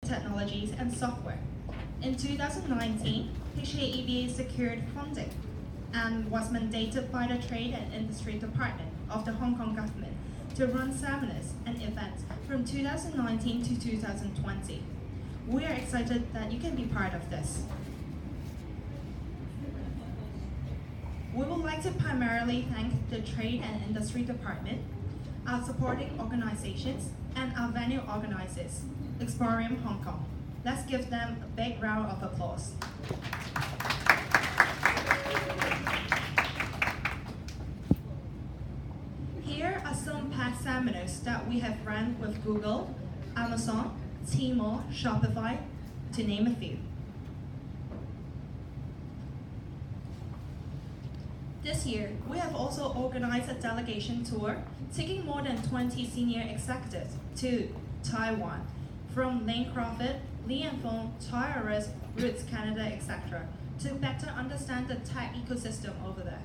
technologies and software. In 2019, HKEBA secured funding and was mandated by the Trade and Industry Department of the Hong Kong government to run seminars and events from 2019 to 2020. We are excited that you can be part of this. We would like to primarily thank the Trade and Industry Department, our supporting organizations, and our venue organizers, Exporium Hong Kong. Let's give them a big round of applause. Here are some past seminars that we have run with Google, Amazon, Tmall, Shopify, to name a few. This year, we have also organized a delegation tour, taking more than 20 senior executives to Taiwan, from Lane Crawford, Li and Fong, Toys R Us, Roots Canada, etc., to better understand the tech ecosystem over there.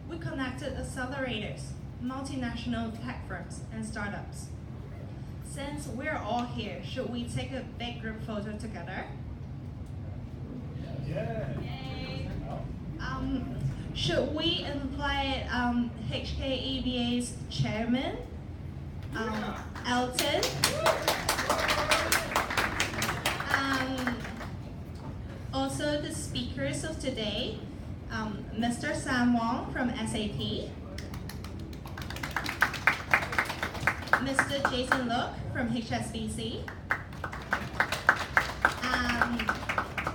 We connected accelerators, multinational tech firms, and startups. Since we're all here, should we take a big group photo together? Yeah. Yay. Should we invite HKEBA's chairman, Elton? Also the speakers of today, Mr. Sam Wong from SAP, Mr. Jason Look from HSBC, and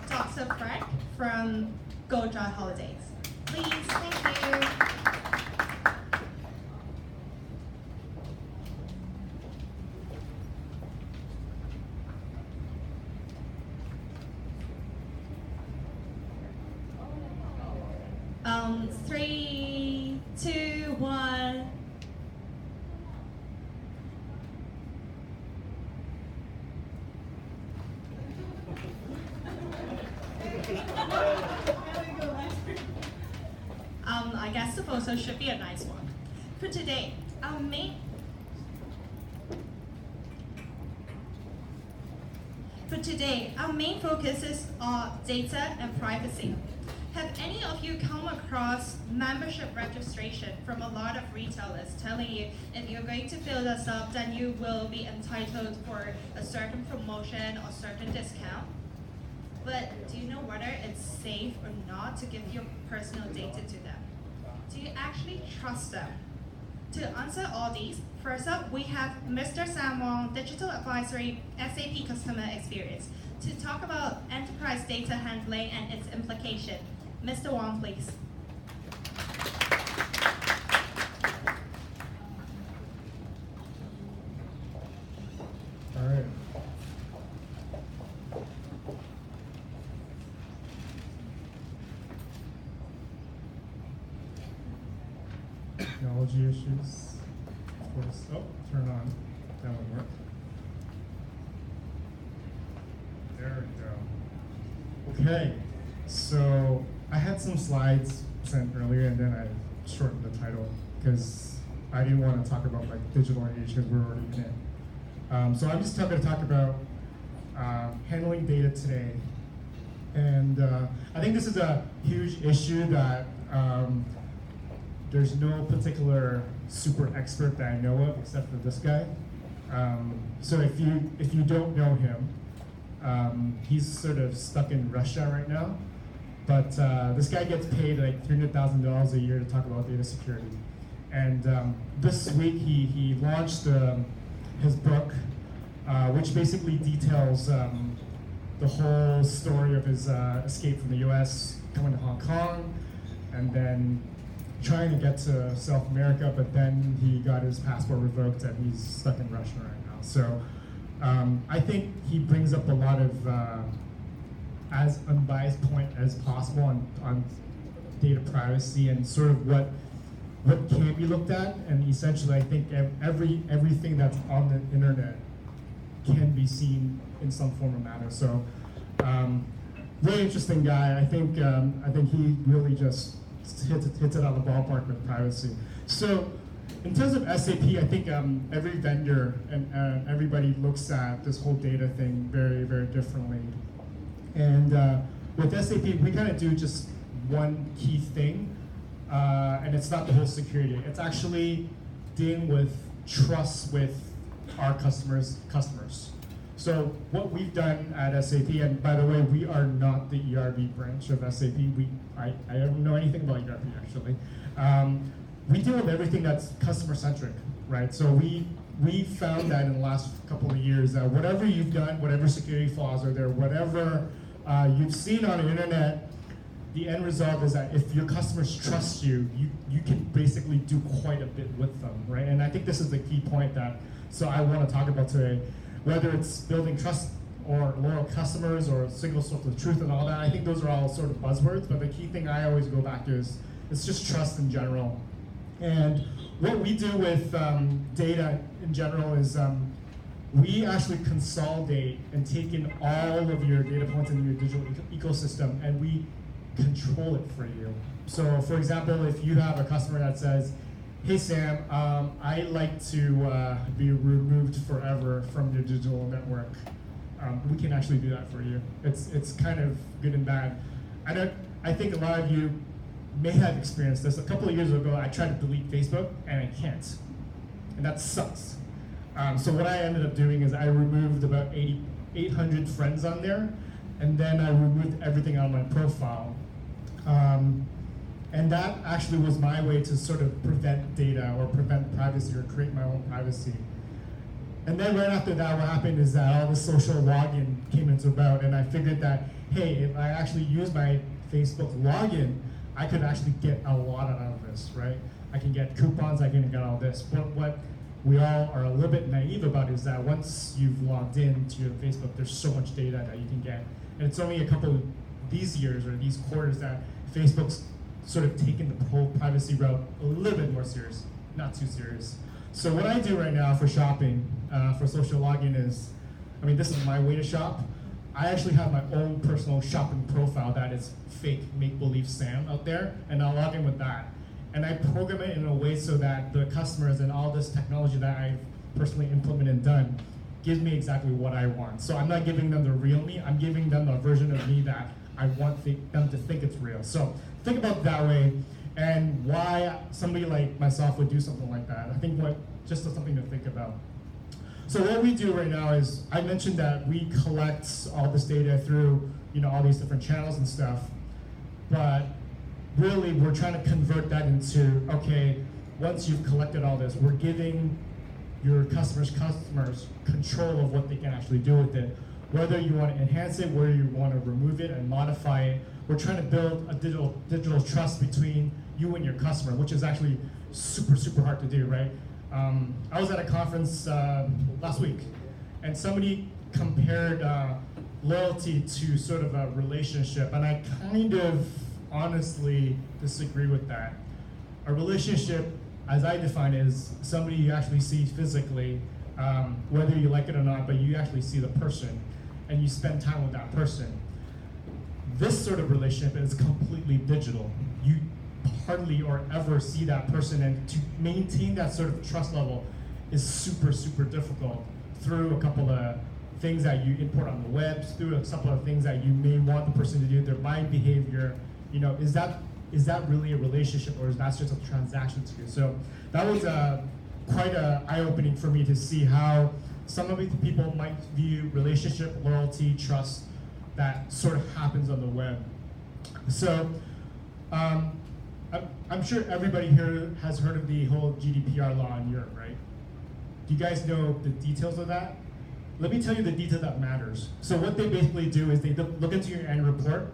Dr. Frank from Go Dry Holidays. Please, thank you. Three, two, one. I guess the photo should be a nice one. For today, our main focus is on data and privacy. Have any of you come across membership registration from a lot of retailers telling you if you're going to fill this up, then you will be entitled for a certain promotion or certain discount? But do you know whether it's safe or not to give your personal data to them? Do you actually trust them? To answer all these, first up we have Mr. Sam Wong, Digital Advisory, SAP Customer Experience, to talk about enterprise data handling and its implication. Mr. Wong, please. All right. Technology issues, of course. Oh, turn on. That would work. There we go. Okay, so I had some slides sent earlier, and then I shortened the title because I didn't want to talk about like digital age because we're already in it. So I'm just going to talk about handling data today, and I think this is a huge issue that there's no particular super expert that I know of except for this guy. So if you don't know him, he's sort of stuck in Russia right now. But this guy gets paid like $300,000 a year to talk about data security. And this week he launched his book, which basically details the whole story of his escape from the US, coming to Hong Kong, and then trying to get to South America, but then he got his passport revoked and he's stuck in Russia right now. So I think he brings up a lot of as unbiased point as possible on data privacy and sort of what can be looked at. And essentially, I think everything that's on the internet can be seen in some form or manner. So really interesting guy. I think he really just hits it out of the ballpark with privacy. So in terms of SAP, I think every vendor and everybody looks at this whole data thing very, very differently. And with SAP, we kind of do just one key thing, and it's not the whole security. It's actually dealing with trust with our customers' customers. So what we've done at SAP, and by the way, we are not the ERP branch of SAP. I don't know anything about ERP actually. We deal with everything that's customer centric, right? So we found that in the last couple of years that whatever you've done, whatever security flaws are there, whatever you've seen on the internet, the end result is that if your customers trust you, you can basically do quite a bit with them, right? And I think this is the key point that so I want to talk about today. Whether it's building trust or loyal customers or single source of truth and all that, I think those are all sort of buzzwords, but the key thing I always go back to is it's just trust in general. And what we do with data in general is we actually consolidate and take in all of your data points in your digital ecosystem and we control it for you. So for example, if you have a customer that says, hey Sam, I like to be removed forever from your digital network. We can actually do that for you. It's kind of good and bad. I think a lot of you may have experienced this. A couple of years ago, I tried to delete Facebook and I can't, and that sucks. So what I ended up doing is I removed about 800 friends on there, and then I removed everything on my profile. And that actually was my way to sort of prevent data or prevent privacy or create my own privacy. And then right after that, what happened is that all the social login came into about, and I figured that, hey, if I actually use my Facebook login, I could actually get a lot out of this, right? I can get coupons, I can get all this. But what we all are a little bit naive about is that once you've logged into your Facebook, there's so much data that you can get. And it's only a couple of these years or these quarters that Facebook's sort of taken the whole privacy route a little bit more serious, not too serious. So what I do right now for shopping, for social login is, I mean, this is my way to shop. I actually have my own personal shopping profile that is fake make-believe Sam out there, and I'll log in with that. And I program it in a way so that the customers and all this technology that I've personally implemented and done gives me exactly what I want. So I'm not giving them the real me, I'm giving them a version of me that I want them to think it's real. So think about it that way, and why somebody like myself would do something like that. I think just something to think about. So what we do right now is, I mentioned that we collect all this data through all these different channels and stuff, but really we're trying to convert that into, okay, once you've collected all this, we're giving your customers control of what they can actually do with it. Whether you want to enhance it, whether you want to remove it and modify it, we're trying to build a digital trust between you and your customer, which is actually super, super hard to do, right? I was at a conference last week, and somebody compared loyalty to sort of a relationship, and I kind of honestly disagree with that. A relationship, as I define it, is somebody you actually see physically, whether you like it or not, but you actually see the person, and you spend time with that person. This sort of relationship is completely digital. You hardly or ever see that person, and to maintain that sort of trust level is super, super difficult through a couple of things that you import on the web, through a couple of things that you may want the person to do, their buying behavior. Is that really a relationship, or is that just a transaction to you? So that was quite eye-opening for me to see how some of the people might view relationship, loyalty, trust, that sort of happens on the web. So I'm sure everybody here has heard of the whole GDPR law in Europe, right? Do you guys know the details of that? Let me tell you the detail that matters. So what they basically do is they look into your annual report,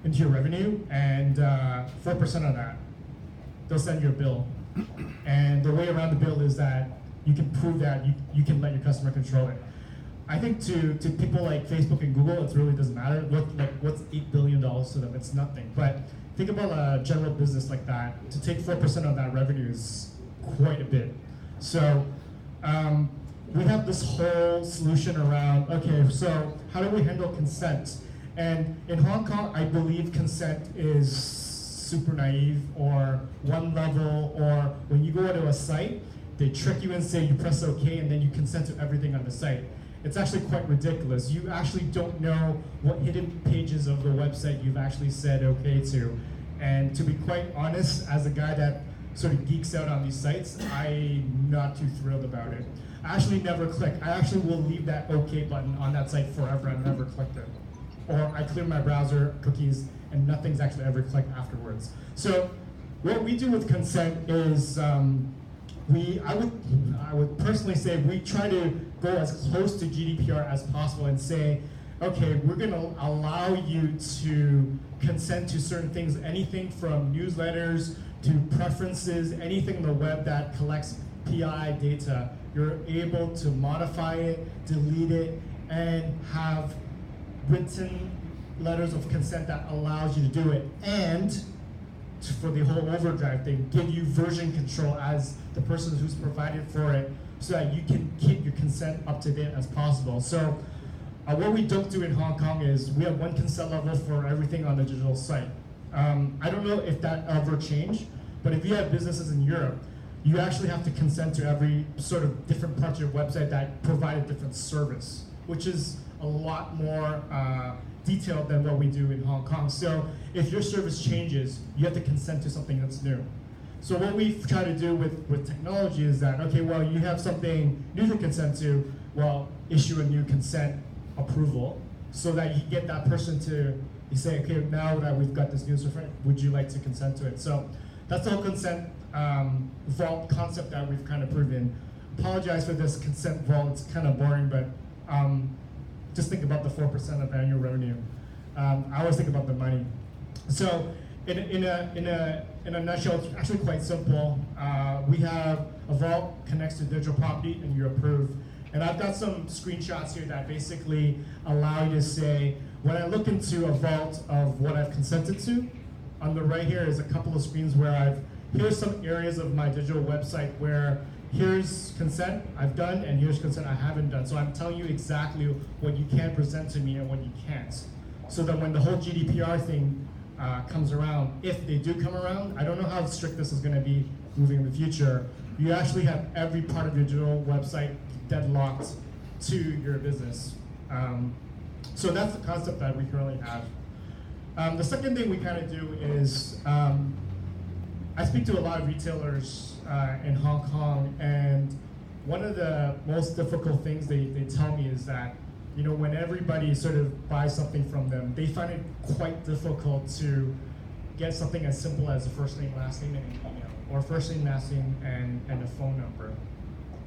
into your revenue, and 4% of that, they'll send you a bill. And the way around the bill is that you can prove that you can let your customer control it. I think to people like Facebook and Google, it really doesn't matter. What's $8 billion to them? It's nothing. But think about a general business like that. To take 4% of that revenue is quite a bit. So we have this whole solution around, okay, so how do we handle consent? And in Hong Kong, I believe consent is super naive, or one level, or when you go to a site, they trick you and say you press OK and then you consent to everything on the site. It's actually quite ridiculous. You actually don't know what hidden pages of the website you've actually said OK to. And to be quite honest, as a guy that sort of geeks out on these sites, I'm not too thrilled about it. I actually never click. I actually will leave that OK button on that site forever and never clicked it. Or I clear my browser cookies and nothing's actually ever clicked afterwards. So what we do with consent is I would personally say we try to go as close to GDPR as possible and say, okay, we're going to allow you to consent to certain things, anything from newsletters to preferences, anything on the web that collects PI data. You're able to modify it, delete it, and have written letters of consent that allows you to do it. And for the whole overdrive thing, give you version control as the person who's provided for it so that you can keep your consent up to date as possible. So what we don't do in Hong Kong is we have one consent level for everything on the digital site. I don't know if that ever changed, but if you have businesses in Europe, you actually have to consent to every sort of different parts of your website that provide a different service, which is a lot more detailed than what we do in Hong Kong. So if your service changes, you have to consent to something that's new. So what we try to do with technology is that, okay, well, you have something new to consent to, well, issue a new consent approval so that you get that person to you say, okay, now that we've got this new service, would you like to consent to it? So that's the whole consent vault concept that we've kind of proven. Apologize for this consent vault, it's kind of boring, but just think about the 4% of annual revenue. I always think about the money. So in a nutshell, it's actually quite simple. We have a vault connects to digital property and you're approved. And I've got some screenshots here that basically allow you to say, when I look into a vault of what I've consented to, on the right here is a couple of screens where here's some areas of my digital website where here's consent I've done and here's consent I haven't done. So I'm telling you exactly what you can present to me and what you can't. So that when the whole GDPR thing comes around, if they do come around, I don't know how strict this is going to be moving in the future, you actually have every part of your digital website deadlocked to your business. So that's the concept that we currently have. The second thing we kind of do is, I speak to a lot of retailers in Hong Kong, and one of the most difficult things they tell me is that, you know, when everybody sort of buys something from them, they find it quite difficult to get something as simple as a first name, last name, and an email, or first name, last name, and a phone number.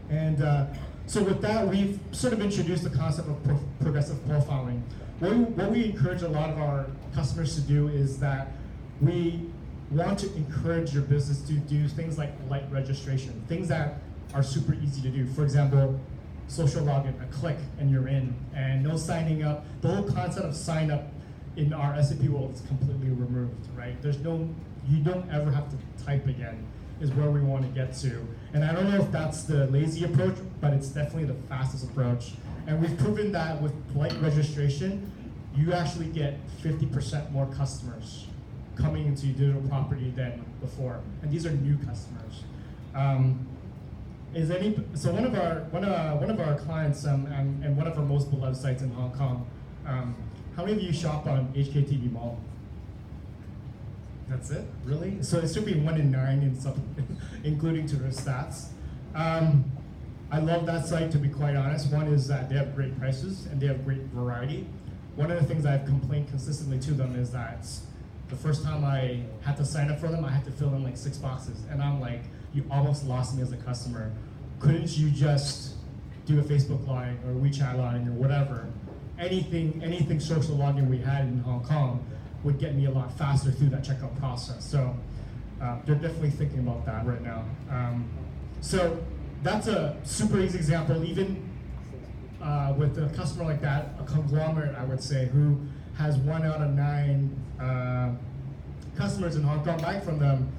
And so with that, we've sort of introduced the concept of progressive profiling. What we encourage a lot of our customers to do is that we want to encourage your business to do things like light registration, things that are super easy to do. For example, social login, a click and you're in, and no signing up. The whole concept of sign up in our SAP world is completely removed, right? You don't ever have to type again, is where we want to get to. And I don't know if that's the lazy approach, but it's definitely the fastest approach. And we've proven that with light registration, you actually get 50% more customers coming into your digital property than before. And these are new customers. So one of our clients and one of our most beloved sites in Hong Kong, how many of you shop on HKTV Mall? That's it? Really? So it should be 1 in 9 in some, including to their stats. I love that site, to be quite honest. One is that they have great prices and they have great variety. One of the things I've complained consistently to them is that the first time I had to sign up for them, I had to fill in like 6 boxes. And I'm like, you almost lost me as a customer. Couldn't you just do a Facebook login or WeChat login or whatever? Anything social login we had in Hong Kong would get me a lot faster through that checkout process. So they're definitely thinking about that right now. So that's a super easy example. Even with a customer like that, a conglomerate, I would say, who has 1 out of 9 customers in Hong Kong buying from them,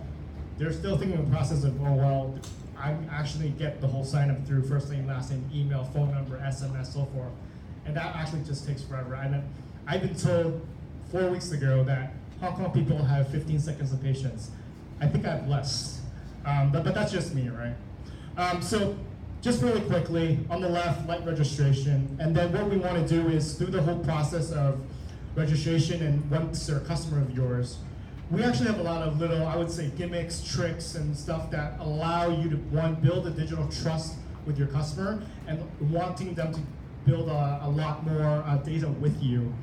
they're still thinking of the process of, oh, well, I actually get the whole sign up through first name, last name, email, phone number, SMS, so forth. And that actually just takes forever. And I've been told 4 weeks ago that Hong Kong people have 15 seconds of patience. I think I have less, but that's just me, right? So just really quickly, on the left, light registration, and then what we want to do is through the whole process of registration, and once they're a customer of yours, we actually have a lot of little, I would say, gimmicks, tricks, and stuff that allow you to, one, build a digital trust with your customer, and wanting them to build a lot more data with you.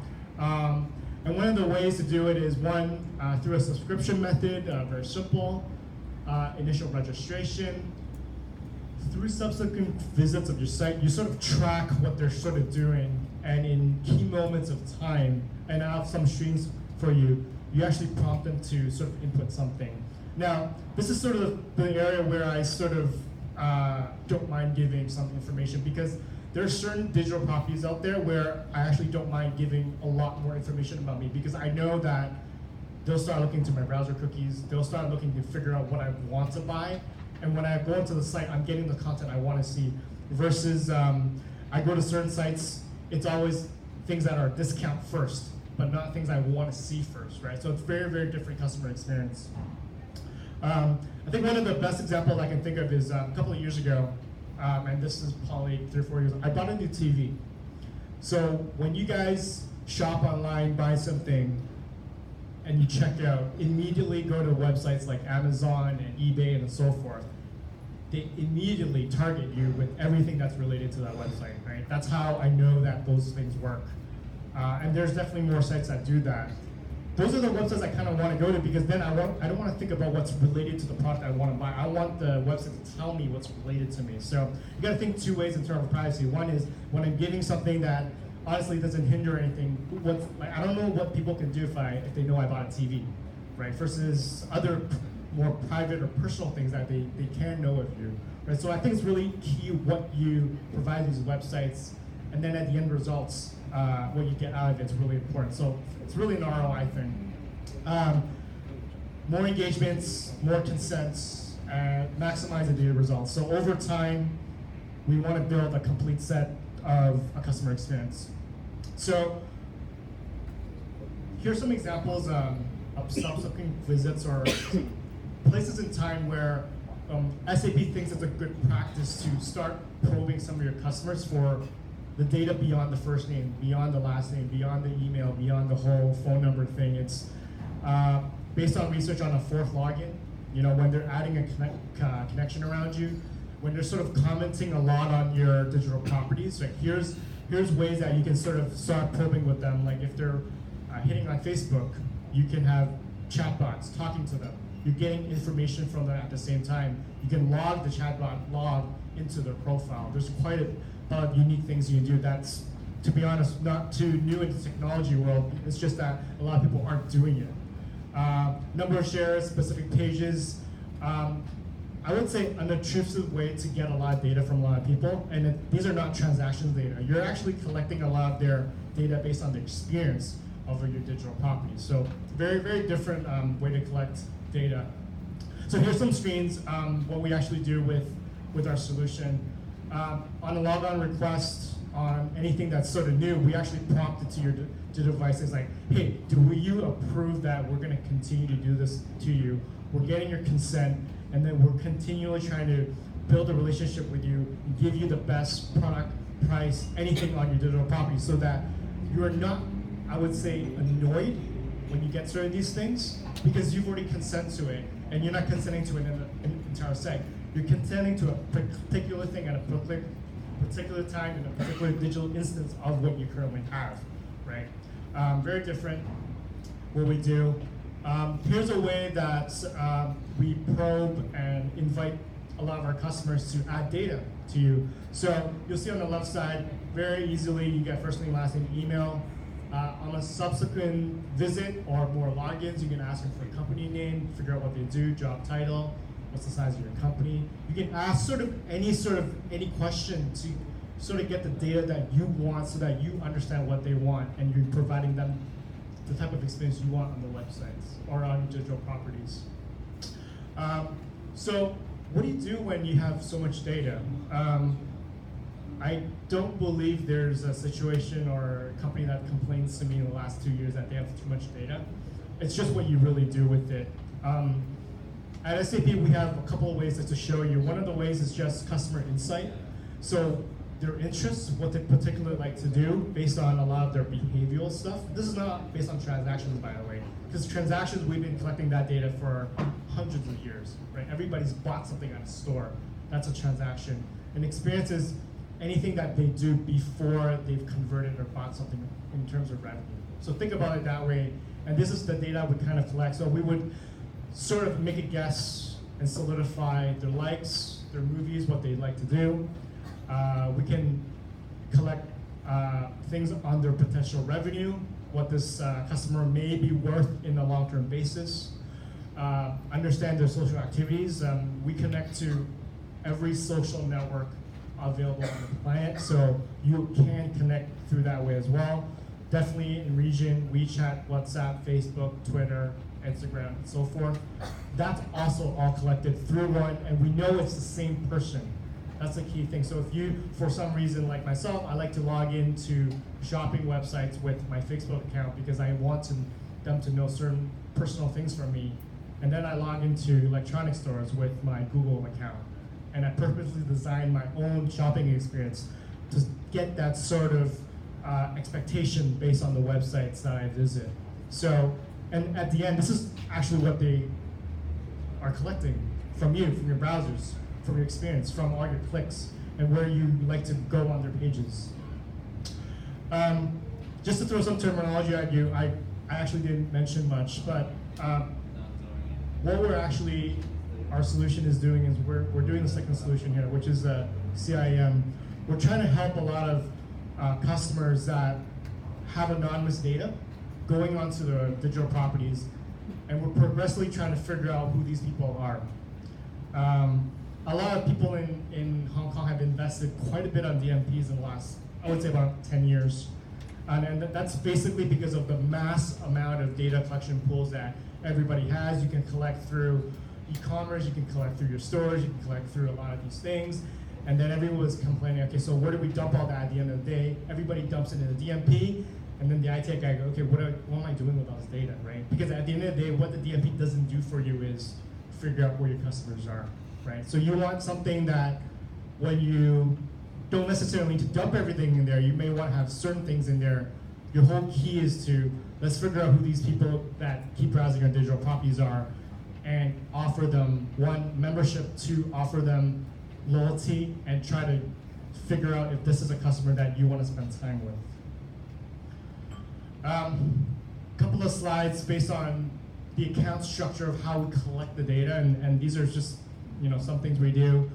And one of the ways to do it is, one, through a subscription method, very simple, initial registration. Through subsequent visits of your site, you sort of track what they're sort of doing, and in key moments of time, and I have some streams for you, you actually prompt them to sort of input something. Now, this is sort of the area where I sort of don't mind giving some information, because there are certain digital properties out there where I actually don't mind giving a lot more information about me, because I know that they'll start looking to my browser cookies, they'll start looking to figure out what I want to buy, and when I go into the site, I'm getting the content I want to see, versus I go to certain sites, it's always things that are discount first, but not things I want to see first, right? So it's very, very different customer experience. I think one of the best examples I can think of is a couple of years ago, and this is probably 3 or 4 years, I bought a new TV. So when you guys shop online, buy something, and you check out, immediately go to websites like Amazon and eBay and so forth. They immediately target you with everything that's related to that website, right? That's how I know that those things work. And there's definitely more sites that do that. Those are the websites I kind of want to go to, because then I don't want to think about what's related to the product I want to buy. I want the website to tell me what's related to me. So you got to think two ways in terms of privacy. One is when I'm giving something that honestly doesn't hinder anything. I don't know what people can do if they know I bought a TV, right? Versus other more private or personal things that they can know of you, right? So I think it's really key what you provide these websites, and then at the end results, what you get out of it's really important. So it's really an ROI thing. More engagements, more consents, maximize the data results. So over time, we want to build a complete set of a customer experience. So here's some examples of subsequent visits or places in time where SAP thinks it's a good practice to start probing some of your customers for the data beyond the first name, beyond the last name, beyond the email, beyond the whole phone number thing. It's based on research on a fourth login. You know, when they're adding a connection around you, when they're sort of commenting a lot on your digital properties. Like here's ways that you can sort of start probing with them. Like if they're hitting on Facebook, you can have chatbots talking to them. You're getting information from them at the same time. You can log the chatbot log into their profile. There's quite a lot of unique things you can do. That's, to be honest, not too new in the technology world. It's just that a lot of people aren't doing it. Number of shares, specific pages. I would say an intrusive way to get a lot of data from a lot of people, and these are not transaction data. You're actually collecting a lot of their data based on the experience of your digital properties. So very, very different way to collect data. So here's some screens, what we actually do with our solution. On a logon request, on anything that's sort of new, we actually prompt it to your devices like, hey, do you approve that we're going to continue to do this to you? We're getting your consent, and then we're continually trying to build a relationship with you and give you the best product, price, anything on your digital property, so that you are not, I would say, annoyed when you get certain these things, because you've already consented to it, and you're not consenting to it in an entire site. You're consenting to a particular thing at a particular time in a particular digital instance of what you currently have, right? Very different what we do. Here's a way that we probe and invite a lot of our customers to add data to you. So you'll see on the left side, very easily you get first name, last name, email. On a subsequent visit or more logins, you can ask them for a company name, figure out what they do, job title, what's the size of your company. You can ask any question to sort of get the data that you want, so that you understand what they want, and you're providing them the type of experience you want on the websites or on digital properties. So what do you do when you have so much data? I don't believe there's a situation or a company that complains to me in the last 2 years that they have too much data. it's just what you really do with it. At SAP, we have a couple of ways to show you. One of the ways is just customer insight. So their interests, what they particularly like to do based on a lot of their behavioral stuff. This is not based on transactions, by the way, because transactions, we've been collecting that data for hundreds of years, right? Everybody's bought something at a store. That's a transaction. And experience is anything that they do before they've converted or bought something in terms of revenue. So think about it that way. And this is the data we kind of collect. So we would sort of make a guess and solidify their likes, their movies, what they like to do. We can collect things on their potential revenue, what this customer may be worth in a long-term basis. Understand their social activities. We connect to every social network available on the planet, so you can connect through that way as well. Definitely in region, WeChat, WhatsApp, Facebook, Twitter, Instagram, and so forth. That's also all collected through one, and we know it's the same person. That's the key thing. So if you, for some reason, like myself, I like to log into shopping websites with my Facebook account because I want them to know certain personal things from me, and then I log into electronic stores with my Google account, and I purposely design my own shopping experience to get that sort of expectation based on the websites that I visit. So, and at the end, this is actually what they are collecting from you, from your browsers, from your experience, from all your clicks, and where you like to go on their pages. Just to throw some terminology at you, I actually didn't mention much, but what we're actually, our solution is doing is we're doing the second solution here, which is CIM. We're trying to help a lot of customers that have anonymous data going onto the digital properties, and we're progressively trying to figure out who these people are. A lot of people in Hong Kong have invested quite a bit on DMPs in the last, I would say, about 10 years. And that's basically because of the mass amount of data collection pools that everybody has. You can collect through e-commerce, you can collect through your stores, you can collect through a lot of these things. And then everyone was complaining, okay, so where do we dump all that at the end of the day? Everybody dumps it in the DMP, and then the IT guy goes, okay, what am I doing with all this data, right? Because at the end of the day, what the DMP doesn't do for you is figure out where your customers are, right? So you want something that when you don't necessarily need to dump everything in there, you may want to have certain things in there. Your whole key is to, let's figure out who these people that keep browsing our digital properties are and offer them, one, membership, two, offer them loyalty, and try to figure out if this is a customer that you want to spend time with. Couple of slides based on the account structure of how we collect the data, and these are just some things we do.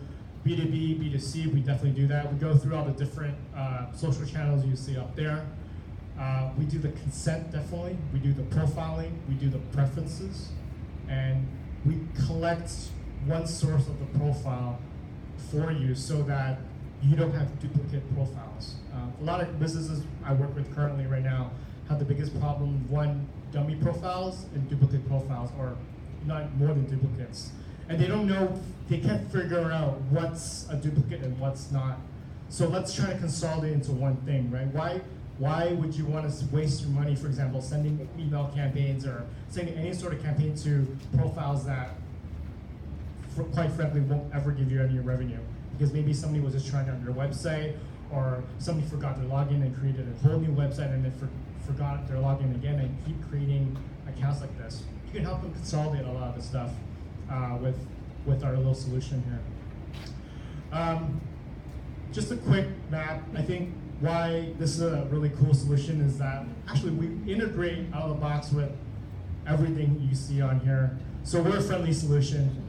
B2B, B2C, we definitely do that. We go through all the different social channels you see up there. We do the consent, definitely. We do the profiling, we do the preferences, and we collect one source of the profile for you so that you don't have duplicate profiles. A lot of businesses I work with currently right now have the biggest problem, one, dummy profiles and duplicate profiles, or not more than duplicates. And they don't know, they can't figure out what's a duplicate and what's not. So let's try to consolidate into one thing, right? Why would you want to waste your money, for example, sending email campaigns or sending any sort of campaign to profiles that, quite frankly, won't ever give you any revenue? Because maybe somebody was just trying it on your website, or somebody forgot their login and created a whole new website and then forgot their login again, and keep creating accounts like this. You can help them consolidate a lot of the stuff with our little solution here. Just a quick map. I think why this is a really cool solution is that actually we integrate out of the box with everything you see on here. So we're a friendly solution.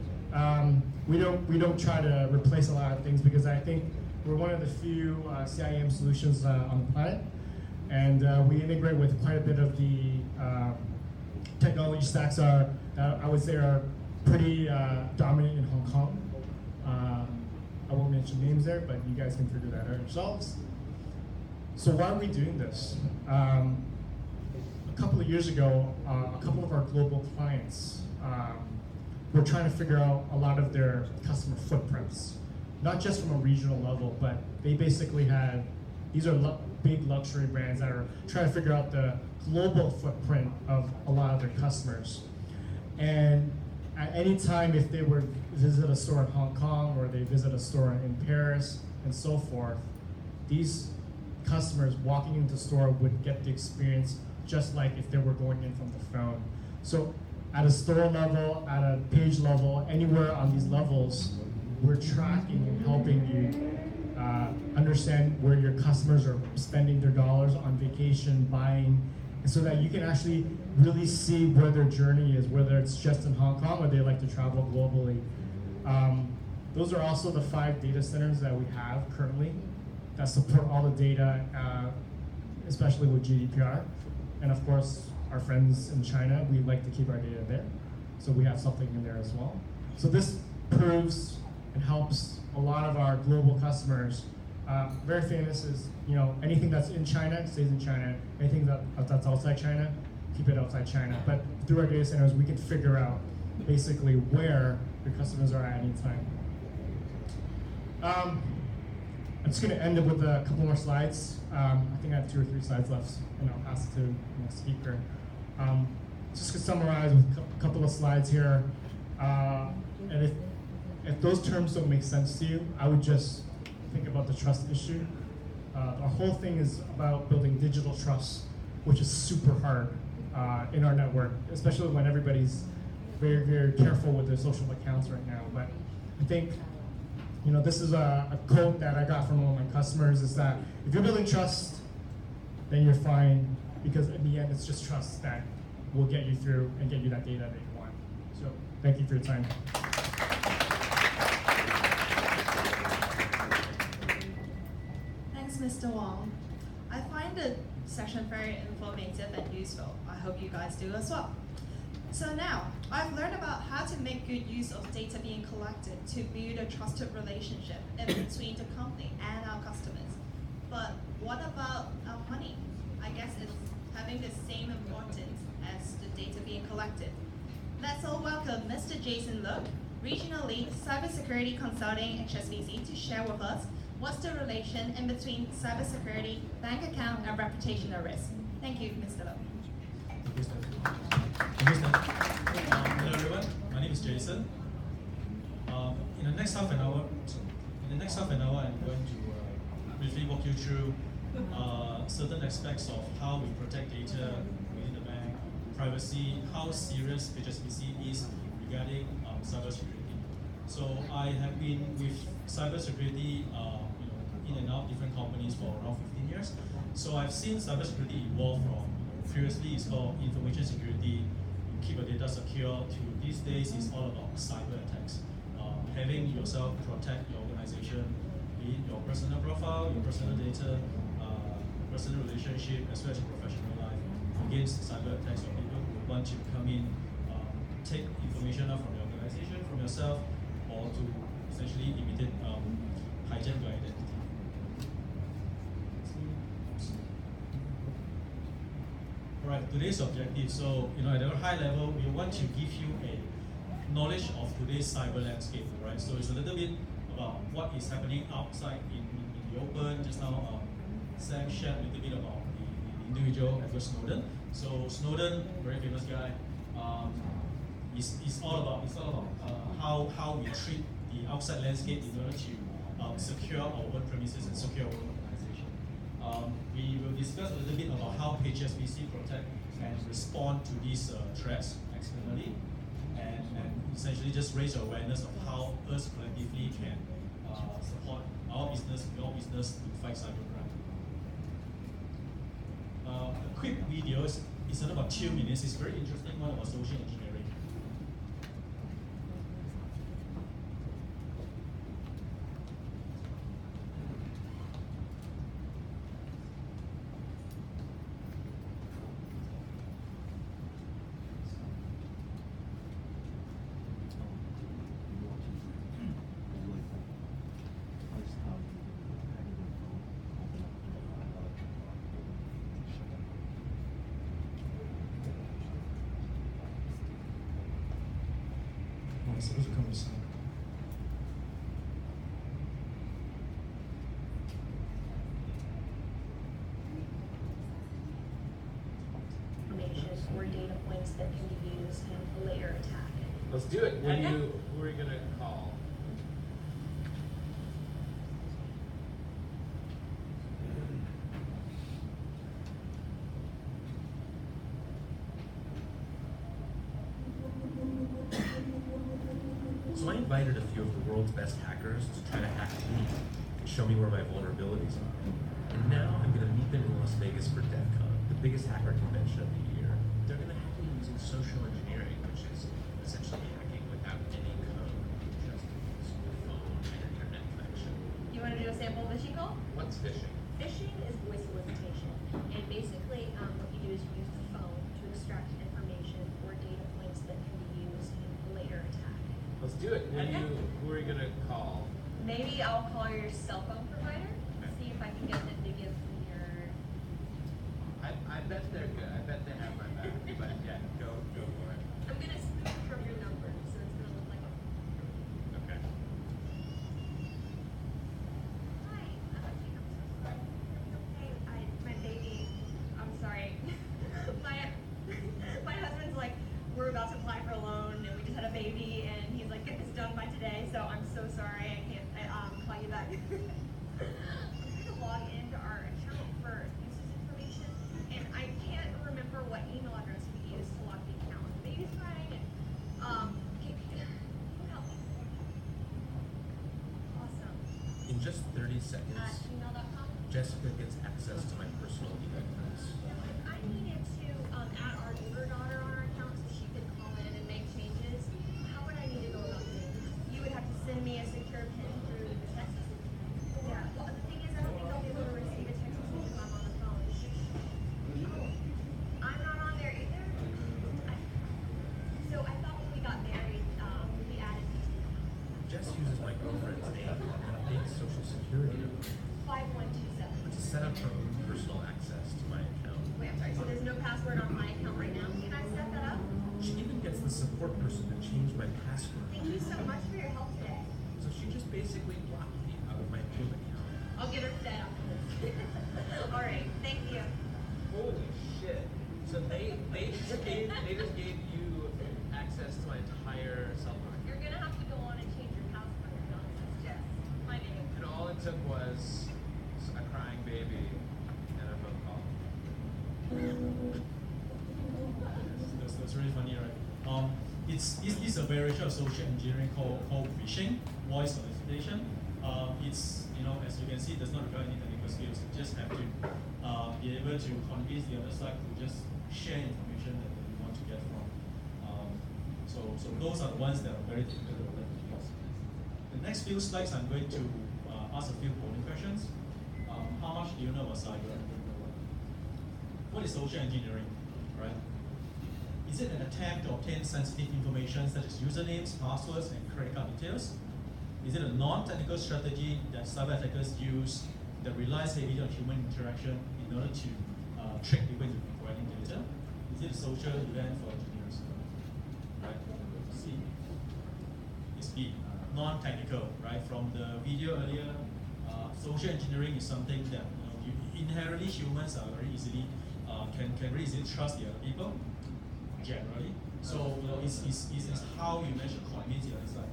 We don't try to replace a lot of things because I think we're one of the few CIM solutions on the planet, and we integrate with quite a bit of the technology stacks I would say are pretty dominant in Hong Kong. I won't mention names there, but you guys can figure that out yourselves. So why are we doing this? A couple of years ago, a couple of our global clients were trying to figure out a lot of their customer footprints, not just from a regional level, but they basically had These are big luxury brands that are trying to figure out the global footprint of a lot of their customers. And at any time, if they were visit a store in Hong Kong or they visit a store in Paris and so forth, these customers walking into the store would get the experience just like if they were going in from the phone. So at a store level, at a page level, anywhere on these levels, we're tracking and helping you understand where your customers are spending their dollars on vacation, buying, and so that you can actually really see where their journey is, whether it's just in Hong Kong or they like to travel globally. Those are also the 5 data centers that we have currently that support all the data, especially with GDPR. And of course, our friends in China, we like to keep our data there. So we have something in there as well. So this proves and helps a lot of our global customers. Very famous is, anything that's in China stays in China. Anything that's outside China, keep it outside China. But through our data centers, we can figure out basically where your customers are at any time. I'm just going to end it with a couple more slides. I think I have 2 or 3 slides left, and I'll pass it to the speaker. Just to summarize with a couple of slides here. And if those terms don't make sense to you, I would just think about the trust issue. Our whole thing is about building digital trust, which is super hard in our network, especially when everybody's very, very careful with their social accounts right now. But I think, this is a quote that I got from one of my customers, is that if you're building trust, then you're fine, because in the end, it's just trust that will get you through and get you that data that you want. So thank you for your time. Thanks, Mr. Wong. I find the session very informative and useful. I hope you guys do as well. So now, I've learned about how to make good use of data being collected to build a trusted relationship in between the company and our customers. But what about our money? I guess it's having the same importance as the data being collected. Let's all welcome Mr. Jason Look, Regional Lead Cybersecurity Consulting HSBC, to share with us what's the relation in between cybersecurity, bank account, and reputational risk. Thank you, Mr. Look. Hello everyone, my name is Jason. In the next half an hour, I'm going to briefly walk you through certain aspects of how we protect data within the bank, privacy, how serious HSBC is regarding cybersecurity. So I have been with cybersecurity, in and out different companies for around 15 years. So I've seen cybersecurity evolve from previously it's called information security, you keep your data secure, to these days it's all about cyber attacks. Having yourself protect your organization, be it your personal profile, your personal data, personal relationship, as well as your professional life, against cyber attacks or people who want to come in, take information out from your organization, from yourself, or to essentially imitate, hijack your identity. Alright, today's objective. So, at a high level, we want to give you a knowledge of today's cyber landscape, right? So it's a little bit about what is happening outside in the open. Just now, Sam shared a little bit about the individual, Edward Snowden. So Snowden, very famous guy, it's all about how we treat the outside landscape in order to secure our own premises and secure our own organization. We will discuss a little bit about how HSBC protect and respond to these threats externally, and essentially just raise awareness of how us collectively can support our business, your business, to fight cybercrime. A quick video, it's about 2 minutes. It's very interesting, one about social engineering. points that can be used in a later attack. Let's do it. Who are you gonna call? So I invited a few of the world's best hackers to try to hack me and show me where my vulnerabilities are. And now I'm going to meet them in Las Vegas for DevCon, the biggest hacker convention of the year. They're going to hack me using social engineering, which is essentially hacking without any code, just using your phone and your internet connection. You want to do a sample phishing call? What's phishing? Phishing is voice solicitation, and basically what you do is you use the phone to extract information or data points that can be used in a later attack. Let's do it. Who are you gonna call? Maybe I'll call your cell phone provider, see if I can get them to give me your... I bet they're good. I bet they have my back. But yeah, go for it. I'm going to spoof from your number, so it's going to look like a... Okay. Hi, I'm so sorry. Okay, my baby, I'm sorry. my husband's like, we're about to apply for a loan, and we just had a baby, and he's like, get this done by today, so I'm so sorry, I can't call you back. I'm trying to log into our account for usage information, and I can't remember what email address we used to log the account. The baby's crying, and can you help me? Awesome. In just 30 seconds, Gmail.com. Jessica gets access to my personal email address. I needed to add our neighbor daughter on our account so she could call in and make changes. How would I need to go about doing that? You would have to send me a secure pin through the text. Yeah. Well, the thing is, I don't think I'll be able to receive a text message if I'm on the phone. I'm not on there either. So I thought when we got married, we added these. Jess uses my girlfriend's name and a fake social security number 5127. to set up her own personal access to my account. Wait, I'm sorry. So there's no password on my account right now. Can I set that up? She even gets the support person to change my password. Thank you so much for your help today. So she just basically blocked me out of my Zoom account. I'll get her set up. All right, thank you. Holy shit! So they just gave you access to my entire cell phone, You're gonna have to go on and change your password. It's Jess. My name. and all it took was a crying baby and a phone call. That's really funny, right? It's a variation of social engineering called phishing, voice solicitation. It's, as you can see, it does not require any technical skills. You just have to be able to convince the other side to just share information that you want to get from. So those are the ones that are very difficult to learn to use. The next few slides, I'm going to ask a few polling questions. How much do you know about cyber? What is social engineering, right? Is it an attempt to obtain sensitive information such as usernames, passwords, and credit card details? Is it a non-technical strategy that cyber attackers use that relies heavily on human interaction in order to trick people into providing data? Is it a social event for engineers? Right? C. It's B. Non-technical, right? From the video earlier, social engineering is something that inherently humans are very easily can very easily trust the other people. Generally, so it's how you manage to convince the other side.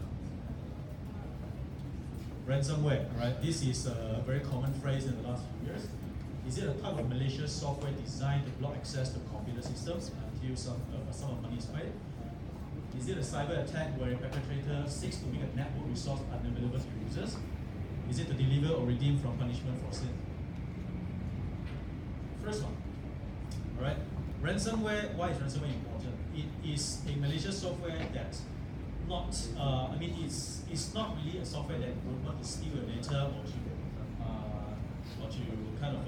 Ransomware, right? This is a very common phrase in the last few years. Is it a type of malicious software designed to block access to computer systems until some of money is paid? Is it a cyber attack where a perpetrator seeks to make a network resource unavailable to users? Is it to deliver or redeem from punishment for sin? First one, all right? Ransomware, why is ransomware important? It is a malicious software that's not, it's not really a software that would want to steal your data or to kind of,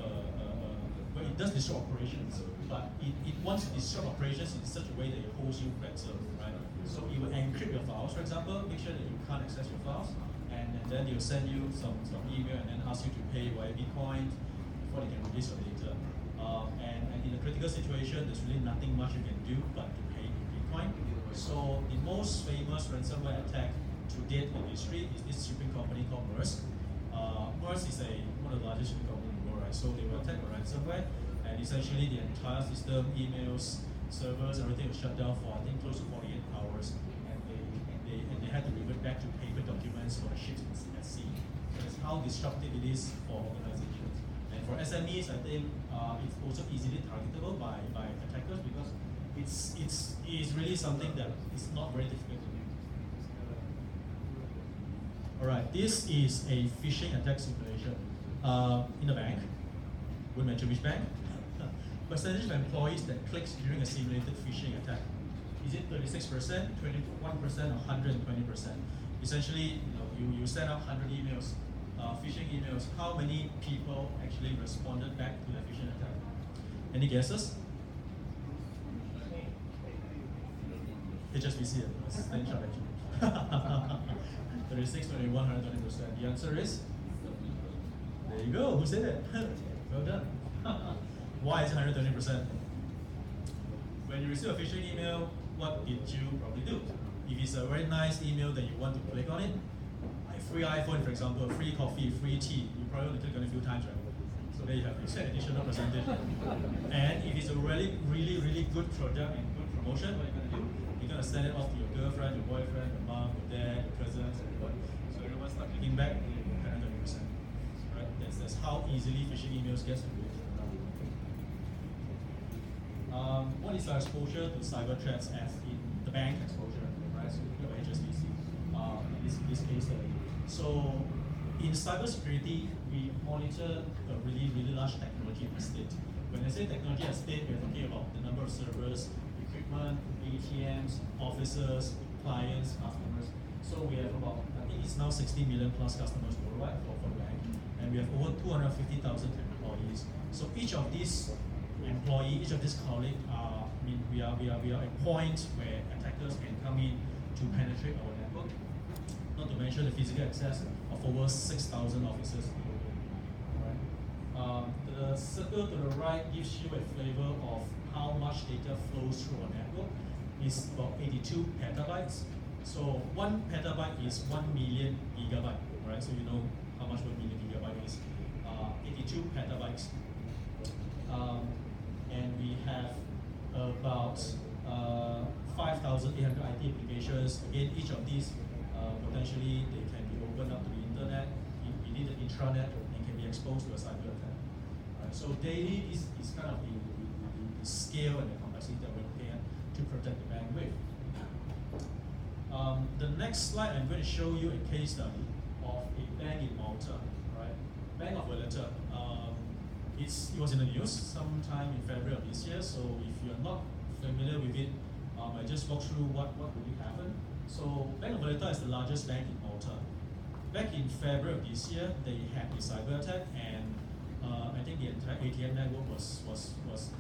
well, it does disrupt operations, but it wants to disrupt operations in such a way that it holds you ransom, right? So it will encrypt your files, for example, make sure that you can't access your files, and then they'll send you some email and then ask you to pay via Bitcoin before they can release your data. And in a critical situation, there's really nothing much you can do but to pay in Bitcoin. So the most famous ransomware attack to date in history is this shipping company called Maersk. Maersk is one of the largest shipping companies in the world, right? So they will attack a ransomware, and essentially the entire system, emails, servers, everything was shut down for I think close to 48 hours, and they had to revert back to paper documents for the ships at sea. So that's how disruptive it is for organizations. And for SMEs, I think it's also easily targetable by attackers because it's really something that is not very difficult to do. Alright, this is a phishing attack simulation in a bank. Won't mention which bank. Percentage of employees that clicks during a simulated phishing attack. Is it 36%, 21%, or 120%? Essentially, you send out 100 emails, phishing emails. How many people actually responded back to the phishing attack? Any guesses? HSBC, stand shot actually. 36, 21, 120%. The answer is? There you go. Who said it? Well done. Why is it 120%? When you receive a phishing email, what did you probably do? If it's a very nice email that you want to click on it, a free iPhone, for example, free coffee, free tea, you probably want to click on it a few times, right? So there you have an additional percentage. And if it's a really good product and good promotion, what are you going to do? You're going to send it off to your girlfriend, your boyfriend, your mom, your dad, your cousins, everybody. So everyone start clicking back, 120%. Right? That's how easily phishing emails get circulated. What is our exposure to cyber threats as in the bank exposure, right? So look at HSBC, in this case. So in cybersecurity, we monitor a really large technology estate. When I say technology estate, we're talking about the number of servers, equipment, ATMs, offices, clients, customers. So we have about, I think it's now 60 million plus customers worldwide for the bank, and we have over 250,000 employees. So each of these employee, each of these colleagues are, we are a point where attackers can come in to penetrate our network. Not to mention the physical access of over 6,000 offices globally. Right? The circle to the right gives you a flavor of how much data flows through our network. It's about 82 petabytes. So 1 petabyte is 1 million gigabyte, right? So you know how much 1 million gigabyte is. 82 petabytes. And we have about 5,800 IT applications. Again, each of these potentially they can be opened up to the internet, within the intranet, and can be exposed to a cyber attack. Right? So daily, this is kind of the scale and the complexity that we're looking at to protect the bank with. The next slide, I'm going to show you a case study of a bank in Malta, right? Bank of Valletta. It was in the news sometime in February of this year, so if you're not familiar with it, I just walk through what really happened. So Bank of Valletta is the largest bank in Malta. Back in February of this year, they had a cyber attack, and I think the entire ATM network was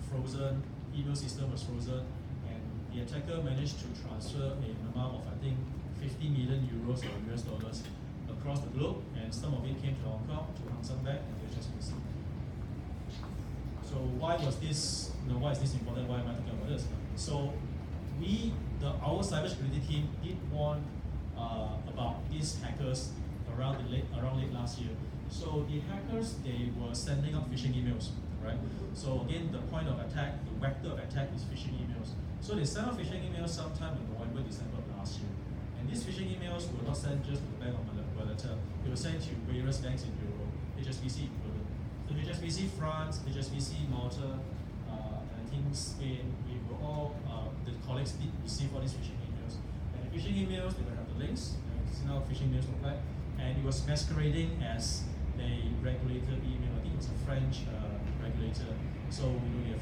frozen, email system was frozen, and the attacker managed to transfer an amount of I think 50 million euros or US dollars across the globe, and some of it came to Hong Kong, to Hang Seng Bank, and HSBC. So why was this? Why is this important? Why am I talking about this? So our cybersecurity team did warn about these hackers around late last year. So the hackers, they were sending out phishing emails, right? So again, the point of attack, the vector of attack is phishing emails. So they sent out phishing emails sometime in November, December of last year. And these phishing emails were not sent just to the Bank of Valletta. They were sent to various banks in Europe, HSBC included. So HSBC France, HSBC Malta, and I think Spain, we were all, the colleagues did receive all these phishing emails. And the phishing emails, they would have the links, this is how phishing emails look like, and it was masquerading as a regulated email. I think it was a French regulator. So you have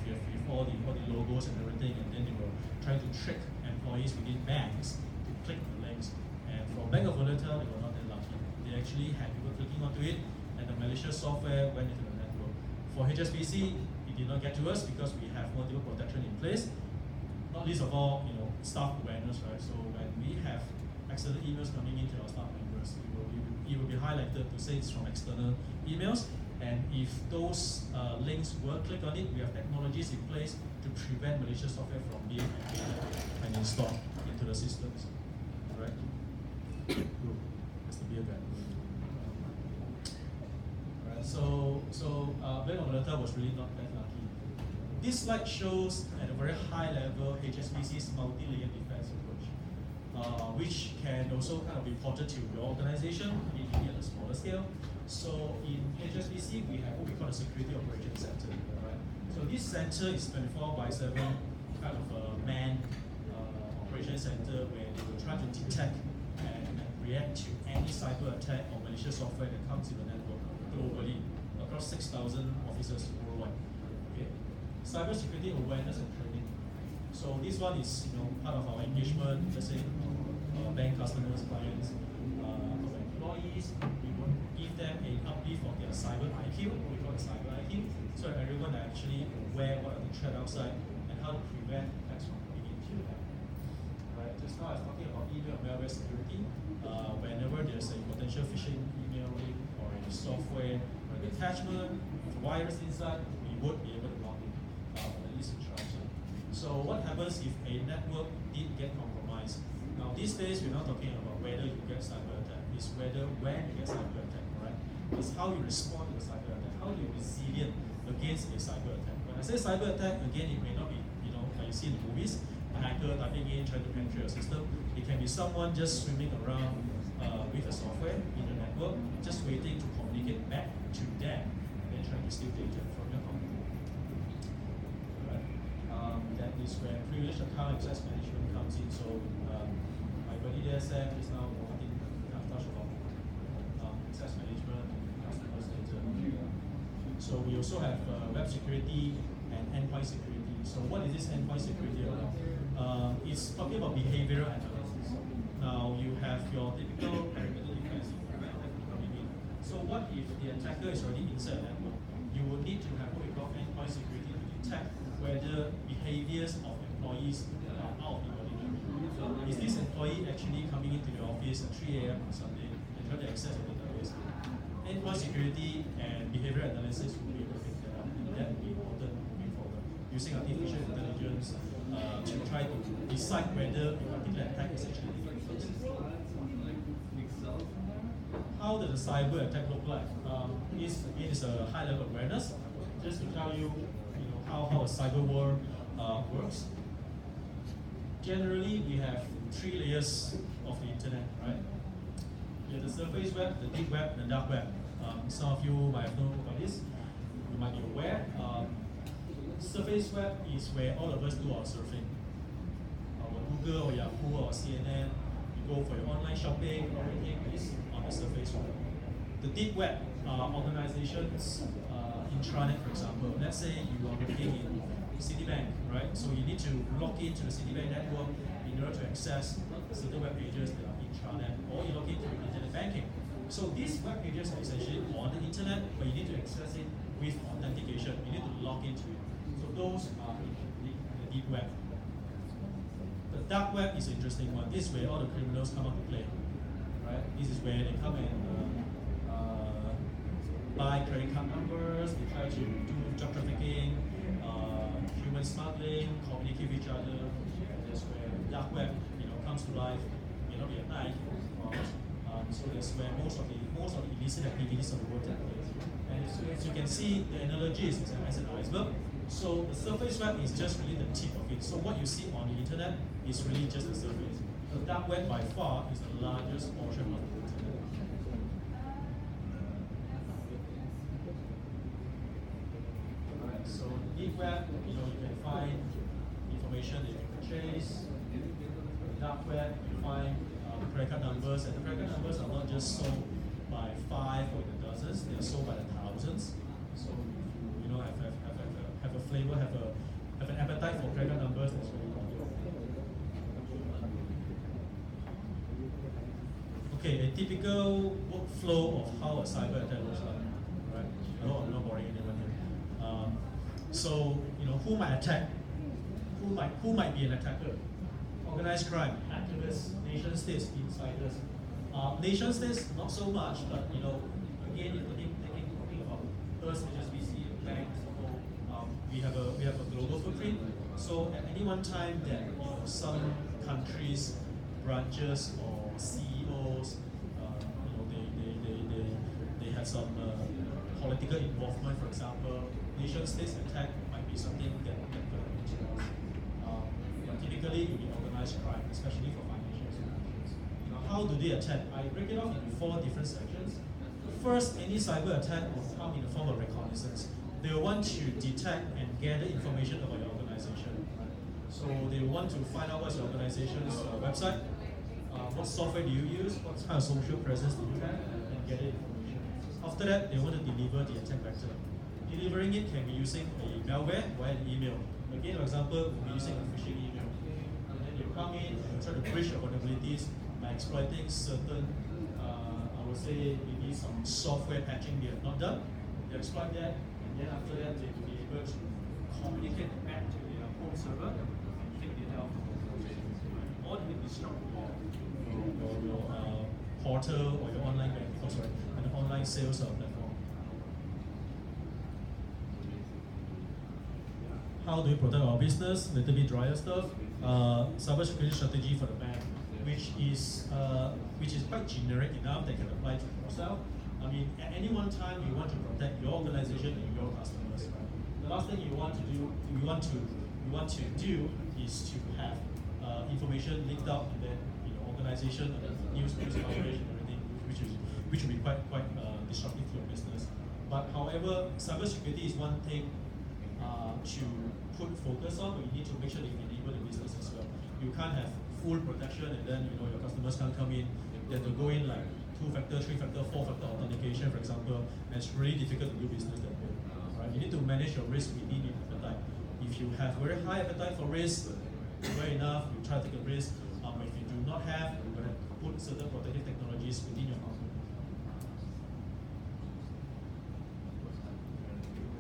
all the logos and everything, and then they were trying to trick employees within banks to click on the links. And for Bank of Valletta, they were not that lucky. They actually had people clicking onto it, and the malicious software went into the network. For HSBC, it did not get to us because we have multiple protection in place. Not least of all, staff awareness, right? So when we have external emails coming into our staff members, it will be highlighted to say it's from external emails. And if those links were clicked on it, we have technologies in place to prevent malicious software from being activated and installed into the systems. Right? That's the beer guy. So Bank of Valletta was really not that lucky. This slide shows at a very high level HSBC's multi-layer defense approach, which can also kind of be ported to your organization, maybe at a smaller scale. So in HSBC, we have what we call a Security Operations Center. Right? So this center is 24/7 kind of a manned operation center where they will try to detect and react to any cyber attack or malicious software that comes in the network globally across 6,000 offices worldwide. Okay. Cybersecurity awareness and training. So this one is part of our engagement. Let's say bank customers, clients, our employees. We will give them an uplift of their cyber IQ. We call it cyber IQ. So everyone are actually aware what are the threats outside and how to prevent attacks from coming into them. Right. Just now I was talking about email malware security. Whenever there's a potential phishing email link or a software or an attachment with virus inside, we would be able to log in or at least try to. So what happens if a network did get compromised? Now these days we're not talking about whether you get cyber attack, it's whether when you get cyber attack, right? It's how you respond to the cyber attack, how you're resilient against a cyber attack. When I say cyber attack, again it may not be like you see in the movies, a hacker typing in, trying to penetrate your system. It can be someone just swimming around with a software in the network, just waiting to communicate back to them and trying to steal data from your company. Right. That is where privileged account access management comes in. So my buddy there said just now, I think I've touched about access management and customers data. So we also have web security and endpoint security. So what is this endpoint security about? It's talking about behavioral analysis. Now you have your typical perimeter defense coming in. So what if the attacker is already inside a network? You will need to have what we call endpoint security to detect whether behaviors of employees are out of the ordinary. Is this employee actually coming into the office at 3 a.m. on Sunday and trying to access the database? Endpoint security and behavioral analysis will be able to pick that up, and that will be important moving forward. Using artificial intelligence to try to decide whether a particular attack is actually different. How does a cyber attack look like? It is a high level awareness. Just to tell you, how a cyber war works. Generally, we have 3 layers of the internet, right? You have the surface web, the deep web, and the dark web. Some of you might have known about this. You might be aware. Surface web is where all of us do our surfing. Our Google or Yahoo or CNN, you go for your online shopping, everything is on the surface web. The deep web are organizations, intranet for example. Let's say you are working in Citibank, right? So you need to log into the Citibank network in order to access certain web pages that are intranet, or you log into internet banking. So these web pages are essentially on the internet, but you need to access it with authentication. You need to log into it. So those are in the deep web. The dark web is an interesting one. This is where all the criminals come out to play, right? This is where they come and buy credit card numbers. They try to do drug trafficking, human smuggling, communicate with each other. And that's where dark web, comes to life. May not be at night, so that's where most of the illicit activities of the world take place. And as you can see, the analogy is as an iceberg. So the surface web is just really the tip of it. So what you see on the internet is really just the surface. The dark web by far is the largest portion of the internet. Alright, so deep web, you can find information that you can purchase. The dark web, you find credit card numbers, and the credit card numbers are not just sold by 5 or the dozens; they are sold by the thousands. So if you have a flavor, have an appetite for credit card numbers, that's really important. Okay, a typical workflow of how a cyber attack looks like. Right? I hope I'm not boring anyone here. So who might attack? Who might be an attacker? Organized crime, activists, nation states, insiders. Nation states, not so much, but again, you're talking about us, HSBC, banks. We have a global footprint. So at any one time, that some countries, branches or CEOs, they have some political involvement. For example, nation states attack might be be something that could have been used. But typically, it will be organized crime, especially for financial institutions. Now, how do they attack? I break it off into 4 different sections. First, any cyber attack will come in the form of reconnaissance. They will want to detect and gather information about your organization. So they want to find out what's your organization's website, what software do you use, what kind of social presence do you have, and gather information. After that, they want to deliver the attack vector. Delivering it can be using a malware via an email. Again, for example, we'll be using a phishing email. And then you come in and try to breach your vulnerabilities by exploiting certain, I would say, maybe some software patching they have not done. They exploit that, and then after that, they will be able to communicate back to their home server and take data out from the organization. Or they disrupt your portal or your online banking, an online sales platform. How do we protect our business? A little bit drier stuff. Cybersecurity strategy for the bank, which is quite generic enough that can apply to yourself. I mean, at any one time, you want to protect your organization and your customers. The last thing you want to do is to have information leaked out, and then organization, news coverage, and everything, which will be quite disruptive to your business. But however, cybersecurity is one thing to put focus on, but you need to make sure that you enable the business as well. You can't have full protection, and then your customers can't come in. They have to go in like 2-factor, 3-factor, 4-factor authentication, for example, and it's really difficult to do business that way. Right? You need to manage your risk within your appetite. If you have very high appetite for risk, fair enough, you try to take a risk. If you do not have, you're going to put certain protective technologies within your company.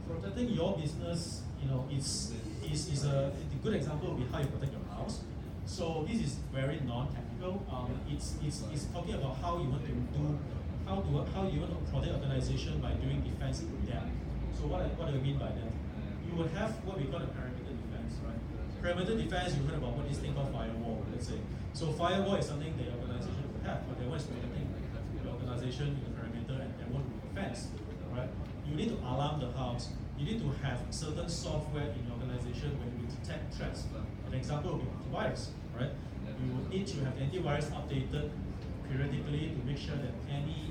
Protecting your business, is a good example will be how you protect your house. So this is very non-technical. It's talking about how you want to protect organization by doing defense in depth. So what do I mean by that? You will have what we call a perimeter defense, right? Perimeter defense, you heard about what is thing called firewall, let's say. So firewall is something that your organization will have, but that one is protecting the organization in the perimeter, and that one will be defense, right? You need to alarm the house. You need to have certain software in your organization where you will detect threats. An example would be antivirus, right? You will need to have antivirus updated periodically to make sure that any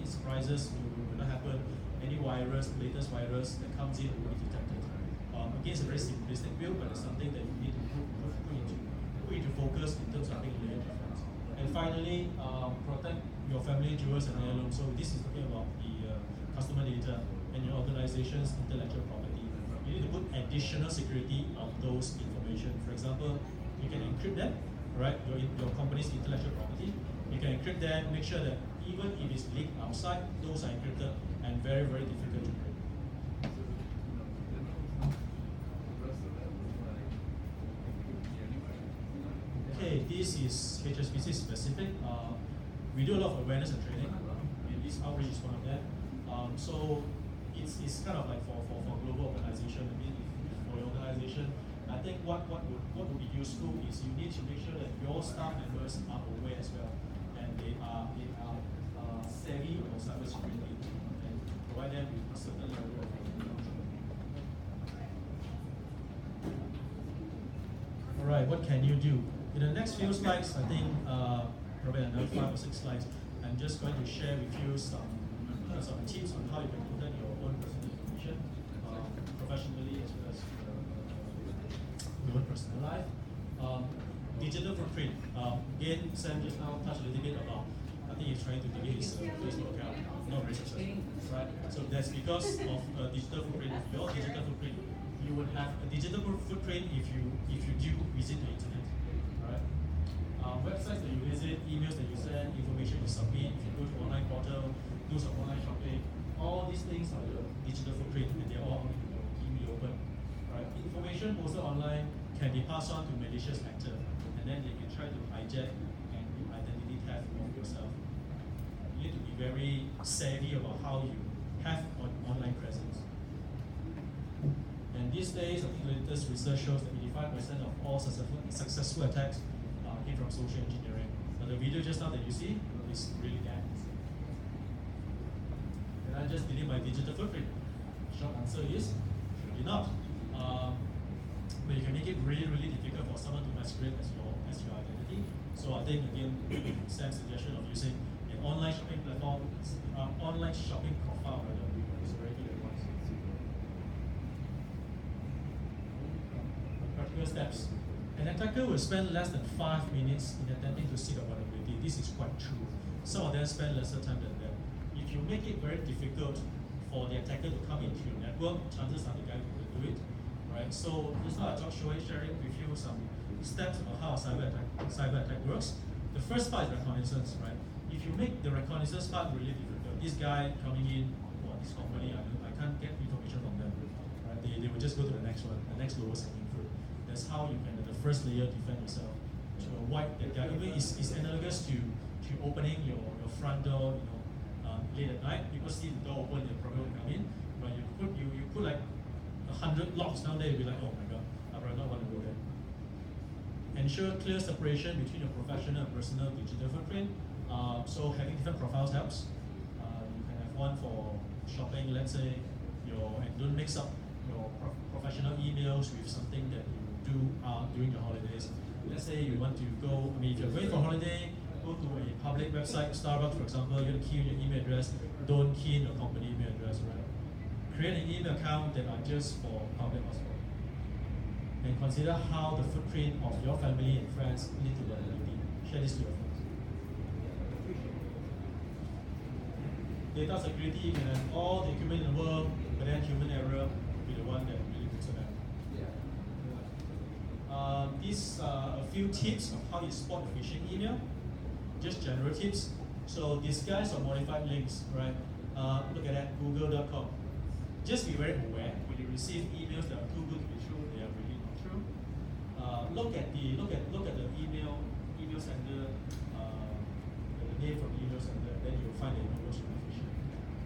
surprises will not happen. Any virus, latest virus that comes in will be detected. Again, it's a very simplistic view, but it's something that you need to put into focus in terms of having layer defense. And finally, protect your family jewels and heirlooms. So this is talking about the customer data and your organization's intellectual property. You need to put additional security on those information. For example, you can encrypt them, right? Your company's intellectual property. You can encrypt them, make sure that even if it's leaked outside, those are encrypted and very, very difficult to break. Okay, this is HSBC specific. We do a lot of awareness and training, and this outreach is one of them. So it's kind of like for global organization. I mean, for your organization, I think what would be useful is you need to make sure that your staff members are aware as well, and they are savvy about cybersecurity, and provide them with a certain level of All right, what can you do? In the next few slides, I think probably another 5 or 6 slides, I'm just going to share with you some tips on how you can protect your own personal information, professionally as well as your own personal life. Digital footprint. Again, Sam just now touched a little bit about, I think he's trying to delete his Facebook account, not very successful, right? So that's because of digital footprint. Your digital footprint, you would have a digital footprint if you do visit the internet, right? Websites that you visit, emails that you send, information you submit, if you go to online portal, do some online shopping, all these things are your digital footprint, and they're all in the open, right? Information posted online can be passed on to malicious actor, and then they can try to hijack and do identity theft of yourself. You need to be very savvy about how you have an online presence. And these days, I think the latest research shows that 85% of all successful attacks came from social engineering. But the video just now that you see is really that. And I just delete my digital footprint. Short answer is, should not. But you can make it really, really difficult for someone to masquerade as your identity. So I think again, Sam's suggestion of using an online shopping platform, online shopping profile rather, is very good advice. Practical steps. An attacker will spend less than 5 minutes in attempting to seek a vulnerability. This is quite true. Some of them spend lesser time than that. If you make it very difficult for the attacker to come into your network, chances are the guy will do it. Right? So just now I talked sharing with you some steps about how a cyber attack works. The first part is reconnaissance, right? If you make the reconnaissance part really difficult, this guy coming in, this company, I can't get information from them. Right? They will just go to the next one, the next lowest hanging fruit. That's how you can, at the first layer, defend yourself to avoid that guy. Even it's analogous to opening your front door, late at night. People see the door open, they probably will come in. But you put like 100 locks down there, you'll be like, oh my god, I probably not want to go there. Ensure clear separation between your professional and personal digital footprint. So having different profiles helps. You can have one for shopping, let's say, and don't mix up your professional emails with something that you do during your holidays. Let's say you want to go, if you're going for holiday, go to a public website, Starbucks for example, you're going to key in your email address, don't key in your company email address, right? Create an email account that are just for public hotspot. And consider how the footprint of your family and friends lead to vulnerability. Share this to your friends. Data security, you can have all the equipment in the world, but then human error will be the one that really puts it down. These are a few tips of how you spot a phishing email. Just general tips. So disguise or modified links, right? Look at that, google.com. Just be very aware when you receive emails that are too good to be true, they are really not true. Look at the email sender, the name from the email sender, then you'll find that it goes to phishing.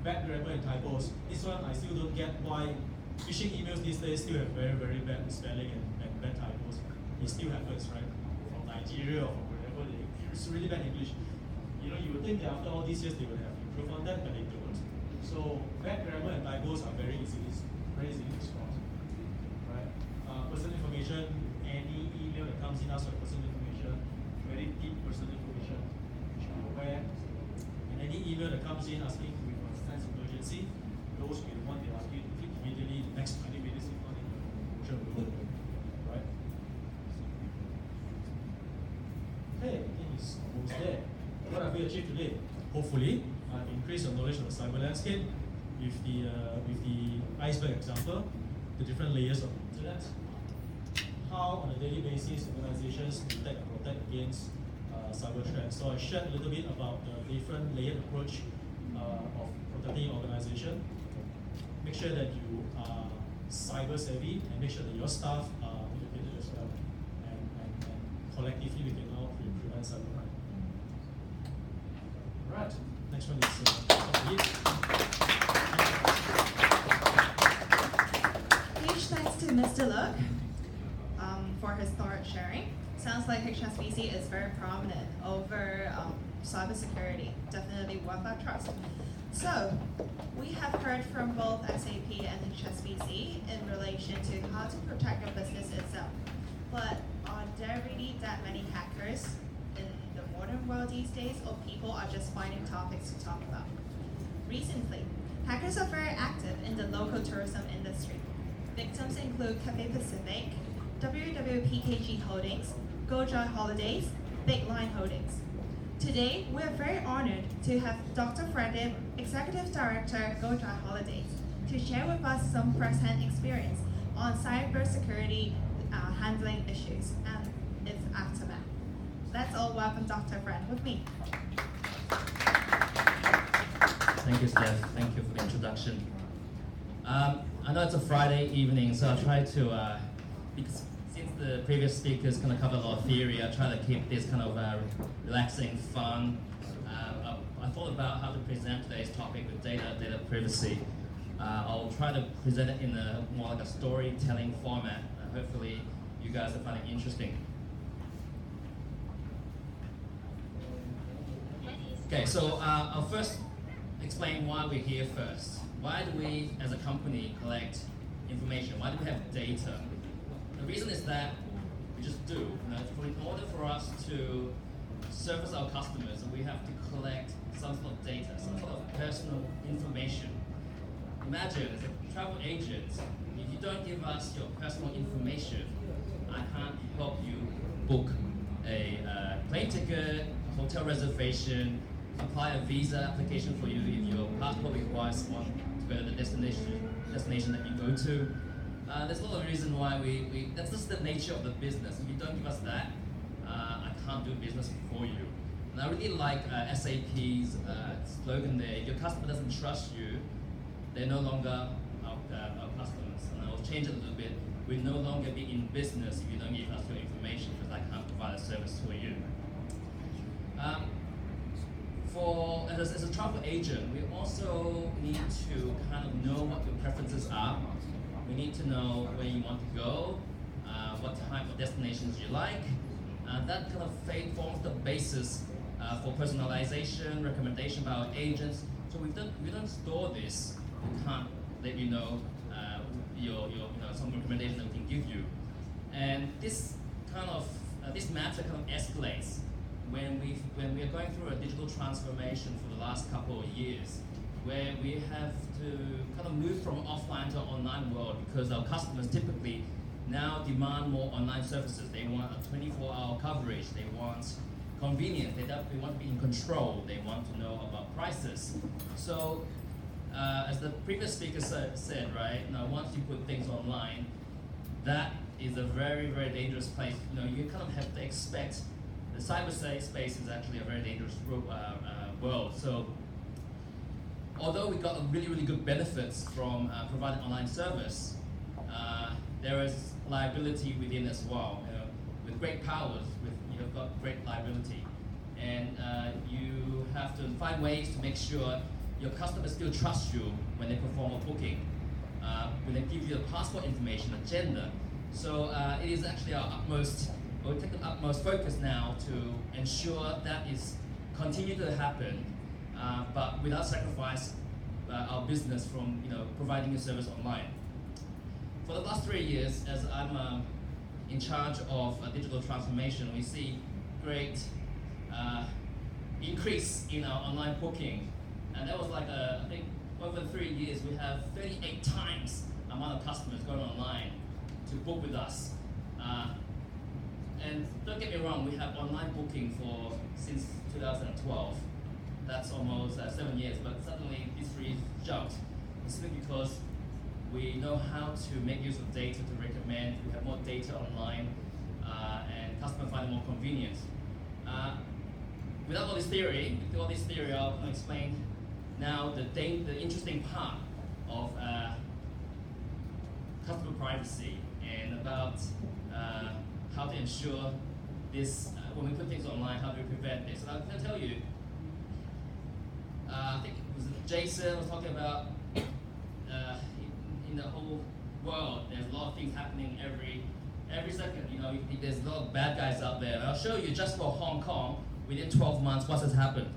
Bad grammar and typos. This one I still don't get why phishing emails these days still have very, very bad spelling and bad typos. It still happens, right? From Nigeria or from wherever, it's really bad English. You would think that after all these years they would have improved on that, but they don't. So bad grammar and typos are very easy to spot. Right? Personal information, any email that comes in asks for personal information, very deep personal information, you should be aware. And any email that comes in asking with a sense of urgency, those will be the one they ask you to click immediately the next 20 minutes if not in the promotion will go. Right? Okay, I think it's almost there. What have we achieved today? Hopefully, I've increased your knowledge of the cyber landscape with the iceberg example, the different layers of the internet, how on a daily basis organizations detect and protect against cyber threats. So I shared a little bit about the different layered approach of protecting your organization. Make sure that you are cyber savvy and make sure that your staff are educated as well. And collectively we can all prevent cybercrime. Right, next one is Huge thanks to Mr. Look for his thorough sharing. Sounds like HSBC is very prominent over cybersecurity, definitely worth our trust. So, we have heard from both SAP and HSBC in relation to how to protect your business itself. But are there really that many hackers in the modern world these days, or people are just finding topics to talk about? Recently, hackers are very active in the local tourism industry. Victims include Cathay Pacific, WWPKG Holdings, Gojoy Holidays, Big Line Holdings. Today, we are very honored to have Dr. Fredip, Executive Director, Gojoy Holidays, to share with us some first-hand experience on cybersecurity handling issues and its aftermath. Let's all welcome Dr. Fred with me. Thank you, Steph. Thank you for the introduction. I know it's a Friday evening, so I'll try to, because since the previous speakers kind of covered a lot of theory, I'll try to keep this kind of relaxing, fun. I thought about how to present today's topic with data privacy. I'll try to present it in a more like a storytelling format. Hopefully, you guys will find it interesting. Okay, so I'll first explain why we're here first. Why do we, as a company, collect information? Why do we have data? The reason is that we just do. In order for us to service our customers, we have to collect some sort of data, some sort of personal information. Imagine, as a travel agent, if you don't give us your personal information, I can't help you book a plane ticket, hotel reservation, apply a visa application for you if your passport requires one to go to the destination that you go to. There's a lot of reason why that's just the nature of the business. If you don't give us that, I can't do business for you. And I really like SAP's slogan there: if your customer doesn't trust you, they're no longer our customers. And I will change it a little bit. We'll no longer be in business if you don't give us your information, because I can't provide a service for you. As a travel agent, we also need to kind of know what your preferences are. We need to know where you want to go, what type of destinations you like. That kind of forms the basis for personalization, recommendation by our agents. So we don't store this. We can't let you know some recommendation that we can give you. And this matter kind of escalates when we are going through a digital transformation for the last couple of years, where we have to kind of move from offline to online world, because our customers typically now demand more online services. They want a 24-hour coverage. They want convenience. They want to be in control. They want to know about prices. So, as the previous speaker said, right? Now, once you put things online, that is a very, very dangerous place. You kind of have to expect. The cyberspace is actually a very dangerous world. So, although we got really, really good benefits from providing online service, there is liability within as well. With great powers, you've got great liability, and you have to find ways to make sure your customers still trust you when they perform a booking, when they give you the passport information, the gender. So it is actually we'll take the utmost focus now to ensure that is continue to happen, but without sacrifice our business from providing a service online. For the last 3 years, as I'm in charge of digital transformation, we see great increase in our online booking, and that was like I think over 3 years we have 38 times amount of customers going online to book with us. And don't get me wrong, we have online booking since 2012. That's almost 7 years, but suddenly these three jumped. It's simply because we know how to make use of data to recommend. We have more data online, and customers find it more convenient. Without all this theory, I'll explain now the interesting part of customer privacy and about how to ensure this, when we put things online, how do we prevent this? And I'm going to tell you, I think it was Jason was talking about in the whole world, there's a lot of things happening every second. There's a lot of bad guys out there. And I'll show you just for Hong Kong, within 12 months, what has happened.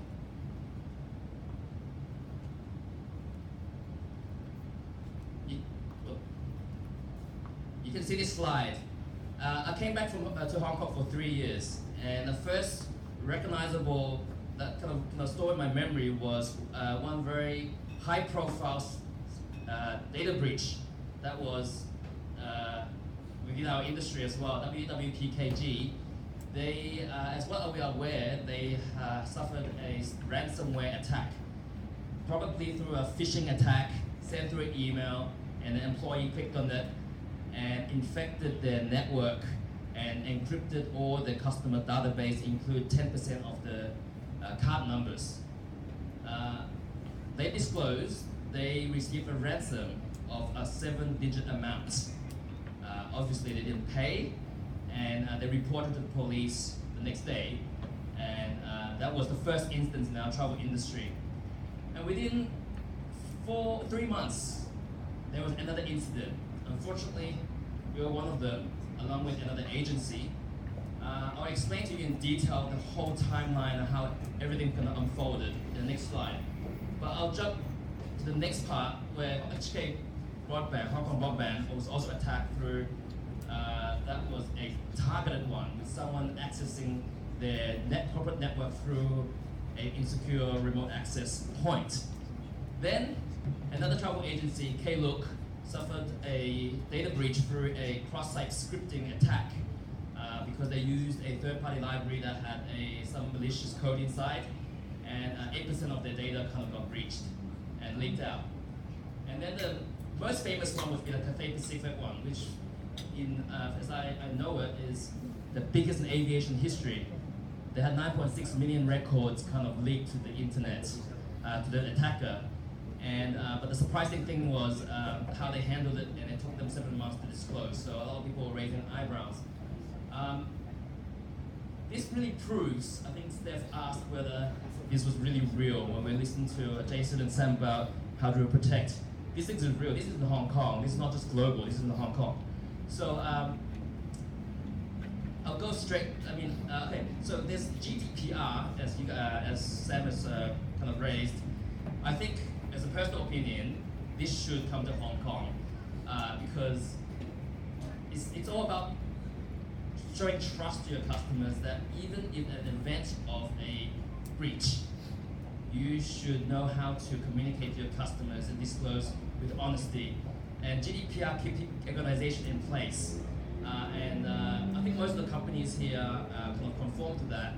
You can see this slide. I came back to Hong Kong for 3 years, and the first recognizable that kind of stored in my memory was one very high-profile data breach that was within our industry as well. WWPKG. They, as well as we are aware, they suffered a ransomware attack, probably through a phishing attack sent through an email, and an employee clicked on it and infected their network and encrypted all the customer database, include 10% of the card numbers. They disclosed they received a ransom of a 7-digit amount. Obviously they didn't pay, and they reported to the police the next day, and that was the first instance in our travel industry. And within 3 months, there was another incident. Unfortunately, we were one of them, along with another agency. I'll explain to you in detail the whole timeline and how everything kind of unfolded in the next slide. But I'll jump to the next part where broadband, Hong Kong broadband, was also attacked through, that was a targeted one, with someone accessing their corporate network through an insecure remote access point. Then, another travel agency, Klook, suffered a data breach through a cross-site scripting attack because they used a third-party library that had some malicious code inside, and 8% of their data kind of got breached and leaked out. And then the most famous one would be the Cathay Pacific one, which, as I know it, is the biggest in aviation history. They had 9.6 million records kind of leaked to the internet, to the attacker. And but the surprising thing was how they handled it, and it took them 7 months to disclose. So a lot of people were raising eyebrows. This really proves, I think Steph asked whether this was really real when we listened to Jason and Sam about how to protect. These things are real. This is in Hong Kong. This is not just global. This is in Hong Kong. So I'll go straight. I mean, okay. So there's GDPR, as Sam has kind of raised. I think, as a personal opinion, this should come to Hong Kong because it's all about showing trust to your customers that even in an event of a breach, you should know how to communicate to your customers and disclose with honesty. And GDPR keeps organization in place. And I think most of the companies here kind of conform to that.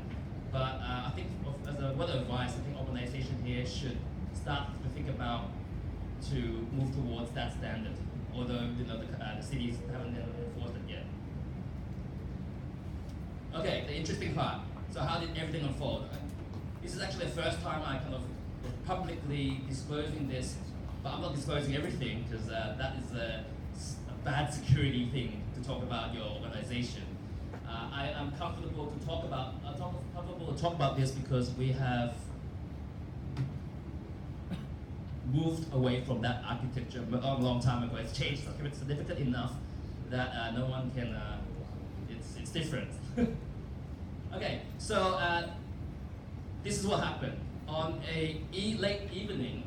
But I think as a word of advice, I think organization here should start to think about to move towards that standard, although the cities haven't enforced it yet. Okay, the interesting part. So how did everything unfold? This is actually the first time I kind of was publicly disclosing this, but I'm not disclosing everything because that is a bad security thing to talk about your organization. I am comfortable to talk about this because we have moved away from that architecture a long time ago. It's changed. It's significant enough that no one can. It's different. Okay, so this is what happened on a late evening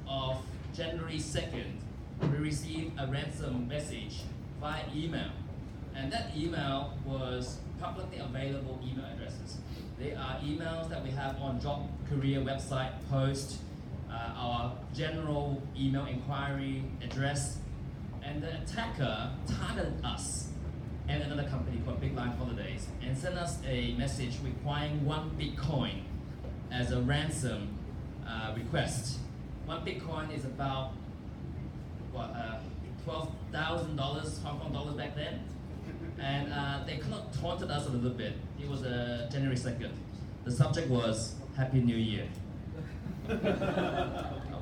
of January 2nd. We received a ransom message via email, and that email was publicly available email addresses. They are emails that we have on job career website post, our general email inquiry address, and the attacker targeted us and another company called Big Line Holidays and sent us a message requiring 1 Bitcoin as a ransom request. 1 Bitcoin is about what, $12,000 Hong Kong dollars back then, and they kind of taunted us a little bit. It was January 2nd. The subject was Happy New Year.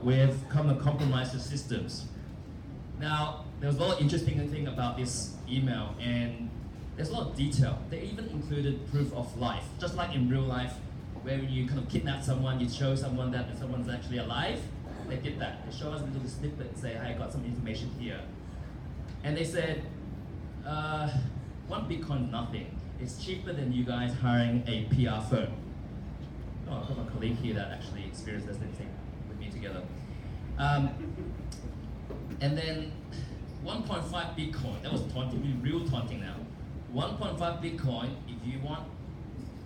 We've come to compromise the systems. Now, there was a lot of interesting thing about this email, and there's a lot of detail. They even included proof of life, just like in real life, where you kind of kidnap someone, you show someone that someone's actually alive. They did that. They show us a little snippet and say, hey, I got some information here. And they said, 1 Bitcoin, nothing. It's cheaper than you guys hiring a PR firm. Oh, I've got my colleague here that actually experienced this thing with me together. And then 1.5 Bitcoin, that was taunting, real taunting now. 1.5 Bitcoin if you want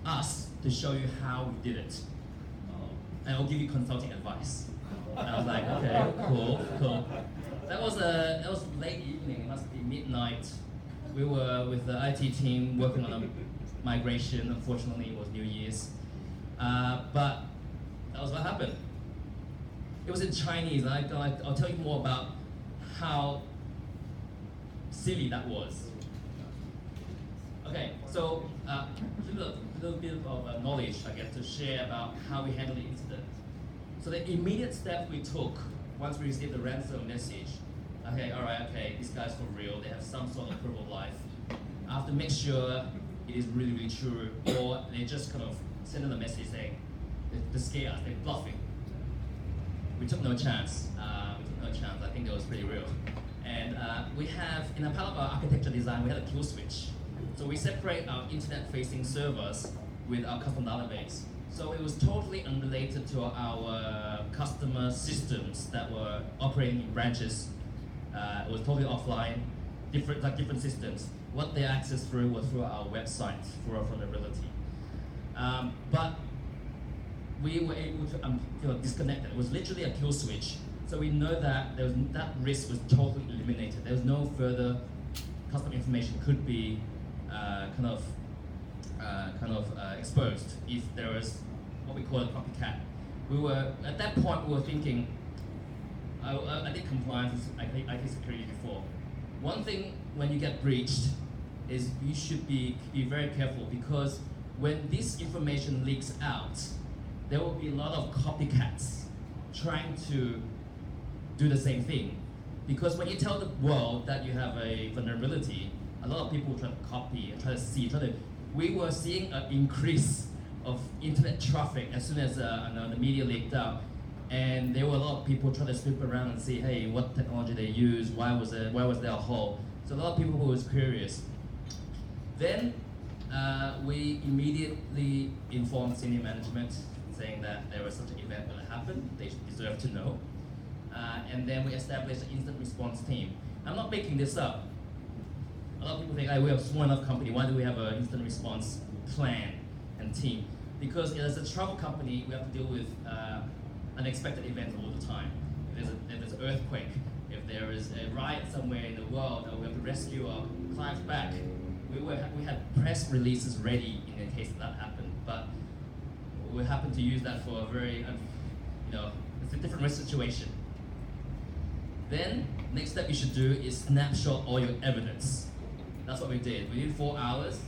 us to show you how we did it. And I'll give you consulting advice. And I was like, okay, cool. That was late evening, it must be midnight. We were with the IT team working on a migration. Unfortunately, it was New Year's. But that was what happened. It was in Chinese, and I'll tell you more about how silly that was. Okay, so a little bit of knowledge, I guess, to share about how we handled the incident. So the immediate step we took once we received the ransom message, okay, this guy's for real, they have some sort of proof of life. I have to make sure it is really, really true, or they just kind of send them a message saying, they scare us, they're bluffing. We took no chance. I think it was pretty real. And we have, in a part of our architecture design, we had a kill switch. So we separate our internet-facing servers with our custom database. So it was totally unrelated to our customer systems that were operating in branches. It was totally offline, different systems. What they accessed through was through our website for our vulnerability. But we were able to disconnect it. It was literally a kill switch. So we know that that risk was totally eliminated. There was no further customer information could be exposed if there was what we call a copycat. We were at that point we were thinking. I did compliance, I did security before. One thing when you get breached is you should be very careful, because when this information leaks out, there will be a lot of copycats trying to do the same thing. Because when you tell the world that you have a vulnerability, a lot of people try to copy and try to see. We were seeing an increase of internet traffic as soon as the media leaked out. And there were a lot of people trying to snoop around and see, hey, what technology they use, why was there a hole? So a lot of people who was curious. Then we immediately informed senior management, saying that there was such an event going to happen, they deserve to know. And then we established an instant response team. I'm not making this up. A lot of people think, hey, we're a small enough company, why do we have an instant response plan and team? Because as a travel company, we have to deal with unexpected events all the time. If there's an earthquake, if there is a riot somewhere in the world, or we have to rescue our clients back, we had press releases ready in the case that happened. But we happened to use that for a very, it's a different risk situation. Then, next step you should do is snapshot all your evidence. That's what we did. Within 4 hours,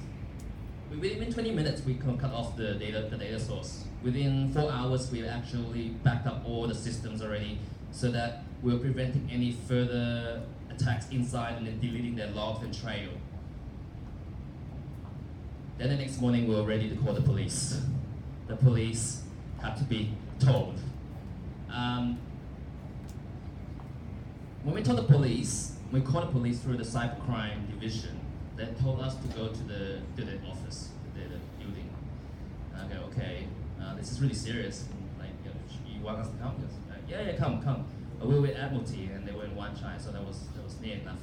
within 20 minutes, we cut off the data source. Within 4 hours, we actually backed up all the systems already, so that we were preventing any further attacks inside and then deleting their logs and trail. Then the next morning, we were ready to call the police. The police had to be told. When we told the police, we called the police through the cybercrime division. They told us to go to the office, the building. Okay, this is really serious. Like, you want us to come? Yeah, come. We were at Admiralty and they were in Wan Chai, so that was near enough.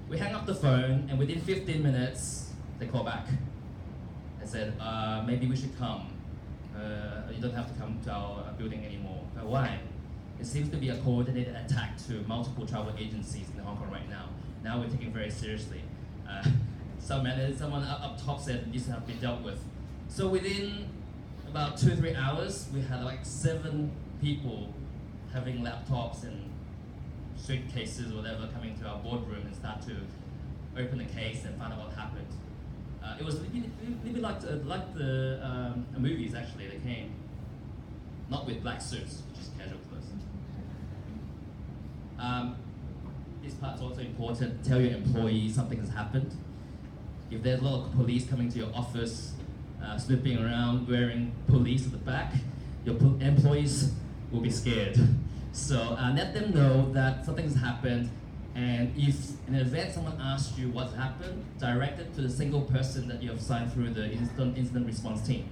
We hung up the phone, and within 15 minutes, they called back. They said, maybe we should come. You don't have to come to our building anymore. Why? It seems to be a coordinated attack to multiple travel agencies in Hong Kong right now. Now we're taking it very seriously. Someone up top said this has been dealt with. So within about 2-3 hours, we had like 7 people having laptops and suitcases or whatever coming to our boardroom and start to open the case and find out what happened. It was a little bit like the movies actually. They came not with black suits, just casual clothes. This part's also important. Tell your employees something has happened. If there's a lot of police coming to your office, snooping around, wearing police at the back, your employees will be scared. So let them know that something has happened, and if in advance someone asks you what's happened, direct it to the single person that you have signed through the incident response team.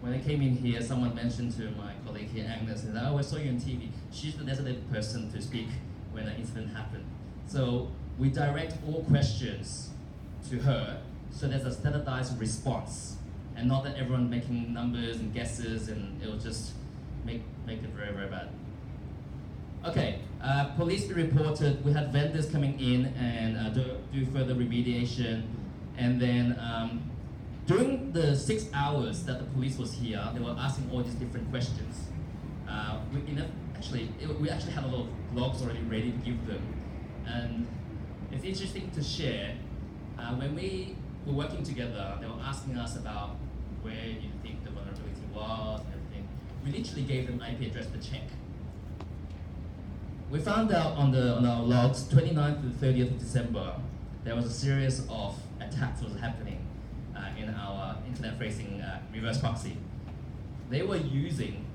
When I came in here, someone mentioned to my colleague here, Agnes, and I saw you on TV. She's the designated person to speak when an incident happened. So we direct all questions to her, so there's a standardized response, and not that everyone making numbers and guesses, and it'll just make it very, very bad. Okay, police reported we had vendors coming in and do further remediation, and then during the 6 hours that the police was here, they were asking all these different questions. We actually had a lot of logs already ready to give them, and it's interesting to share. When we were working together, they were asking us about where you think the vulnerability was and everything. We literally gave them IP address to check. We found out on our logs, 29th to the 30th of December, there was a series of attacks that was happening in our internet-facing reverse proxy. They were using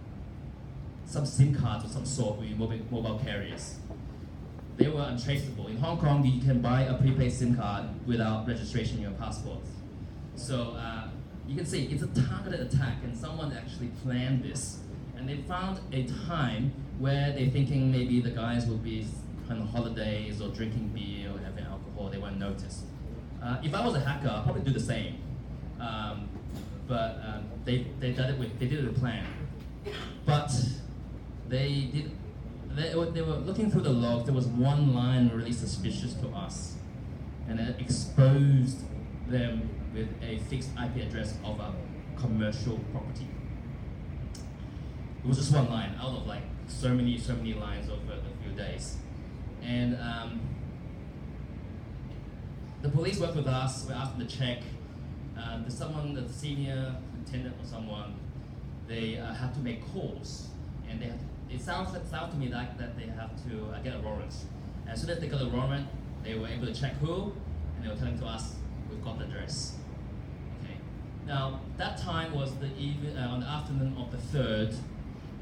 some SIM cards of some sort with mobile carriers. They were untraceable. In Hong Kong, you can buy a prepaid SIM card without registration in your passport. So you can see it's a targeted attack, and someone actually planned this. And they found a time where they're thinking maybe the guys will be on holidays or drinking beer or having alcohol, they won't notice. If I was a hacker, I'd probably do the same. But they did it with a plan. But they were looking through the logs. There was one line really suspicious to us, and it exposed them with a fixed IP address of a commercial property. It was just one line out of like so many lines over a few days, and the police worked with us. We asked them to check. There's someone, the senior lieutenant or someone, they have to make calls, and it sounds to me like that they have to get a warrant. As soon as they got a warrant, they were able to check who, and they were telling to us, we've got the address. Okay. Now that time was on the afternoon of the 3rd,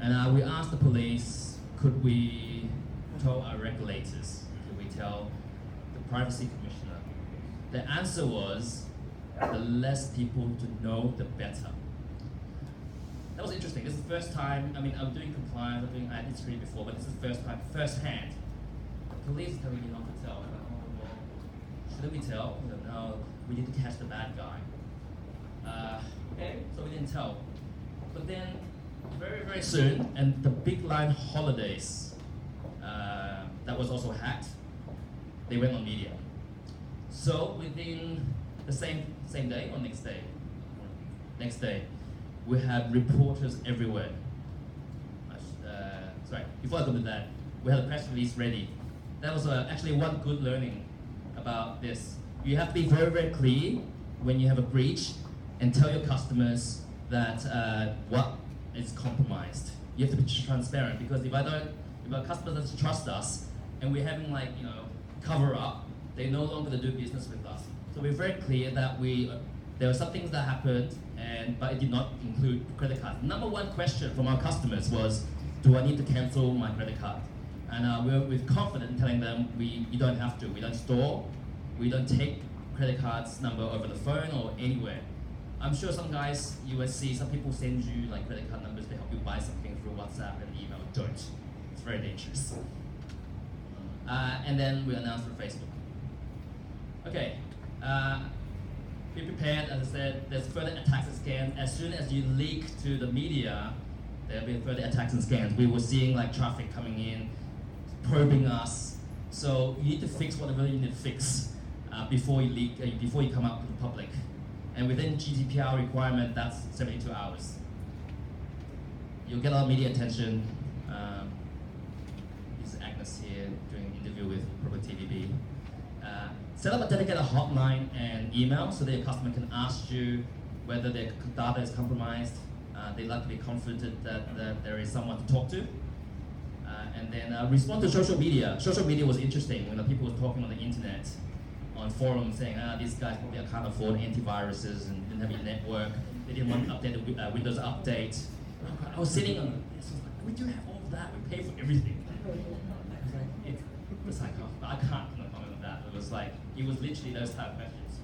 and we asked the police, could we tell our regulators? Could we tell the privacy commissioner? The answer was, the less people to know, the better. That was interesting. This is the first time, I mean, I'm doing compliance, I'm doing IP security before, but this is the first time, firsthand. The police tell me not to tell. I'm like, oh, well, shouldn't we tell? No, we need to catch the bad guy. Okay, so we didn't tell. But then, very, very soon, and the big line holidays, that was also hacked, they went on media. So within the same day or next day, we had reporters everywhere. Sorry, before I go to that, we had a press release ready. That was actually one good learning about this. You have to be very, very clear when you have a breach and tell your customers that what is compromised. You have to be transparent, because if our customer doesn't trust us and we're having cover up, they no longer do business with us. So we're very clear that there were some things that happened, but it did not include credit cards. Number one question from our customers was, do I need to cancel my credit card? And we're confident in telling them you don't have to. We don't store, we don't take credit cards number over the phone or anywhere. I'm sure some guys, you will see, some people send you credit card numbers to help you buy something through WhatsApp and email. Don't. It's very dangerous. And then we announced through Facebook. Okay, be prepared. As I said, there's further attacks and scans. As soon as you leak to the media, there'll be further attacks and scans. We were seeing traffic coming in, probing us. So you need to fix whatever you need to fix before you leak, before you come out to the public. And within GDPR requirement, that's 72 hours. You'll get a lot of media attention. This is Agnes here doing an interview with Public TVB. Set up a dedicated hotline and email so that your customer can ask you whether their data is compromised. They like to be confident that there is someone to talk to. And then respond to social media. Social media was interesting when people were talking on the internet, on forums saying, these guys probably can't afford antiviruses and didn't have a network. They didn't want to update the Windows update. I was sitting on this, we do have all of that, we pay for everything. It's like, I can't comment on that. It was literally those type of questions.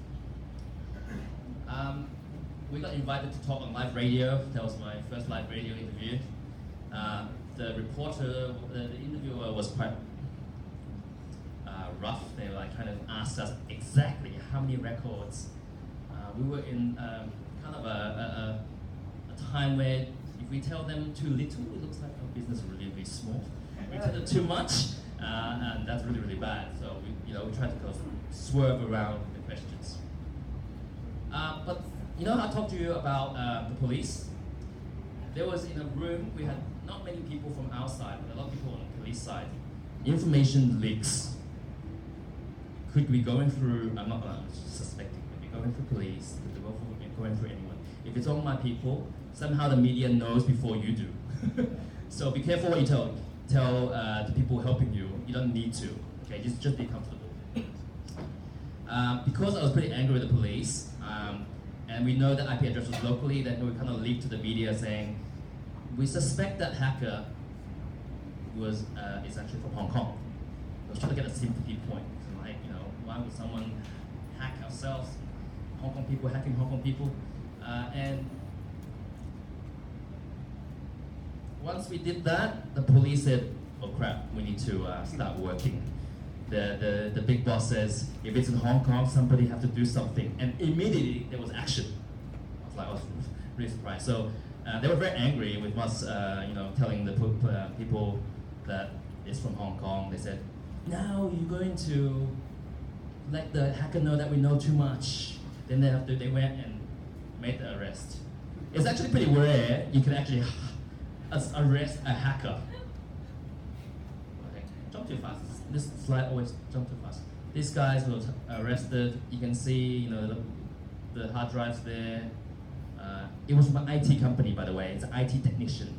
We got invited to talk on live radio. That was my first live radio interview. The interviewer was quite rough. They kind of asked us exactly how many records. We were in kind of a time where if we tell them too little, it looks like our business is really, really small. We tell them too much, and that's really, really bad. So we try to swerve around the questions. But I talked to you about the police. There was in a room, we had not many people from our side, but a lot of people on the police side. Information leaks. Could be going through, I'm not suspecting, could be going through police, could be going through anyone. If it's on my people, somehow the media knows before you do. So be careful what you tell the people helping you. You don't need to. Okay, just be comfortable. Because I was pretty angry with the police, and we know that IP address was locally, then we kind of leaked to the media saying, we suspect that hacker is actually from Hong Kong. I was trying to get a sympathy point. Why would someone hack ourselves? Hong Kong people hacking Hong Kong people. And once we did that, the police said, "Oh crap, we need to start working." The big boss says, "If it's in Hong Kong, somebody have to do something," and immediately there was action. I was really surprised. So they were very angry with us, telling the people that it's from Hong Kong. They said, "Now you're going to let the hacker know that we know too much." Then they went and made the arrest. It's actually pretty rare you can actually arrest a hacker. Okay, jump too fast. This slide always jump too fast. These guys were arrested. You can see, the hard drives there. It was from an IT company, by the way. It's an IT technician.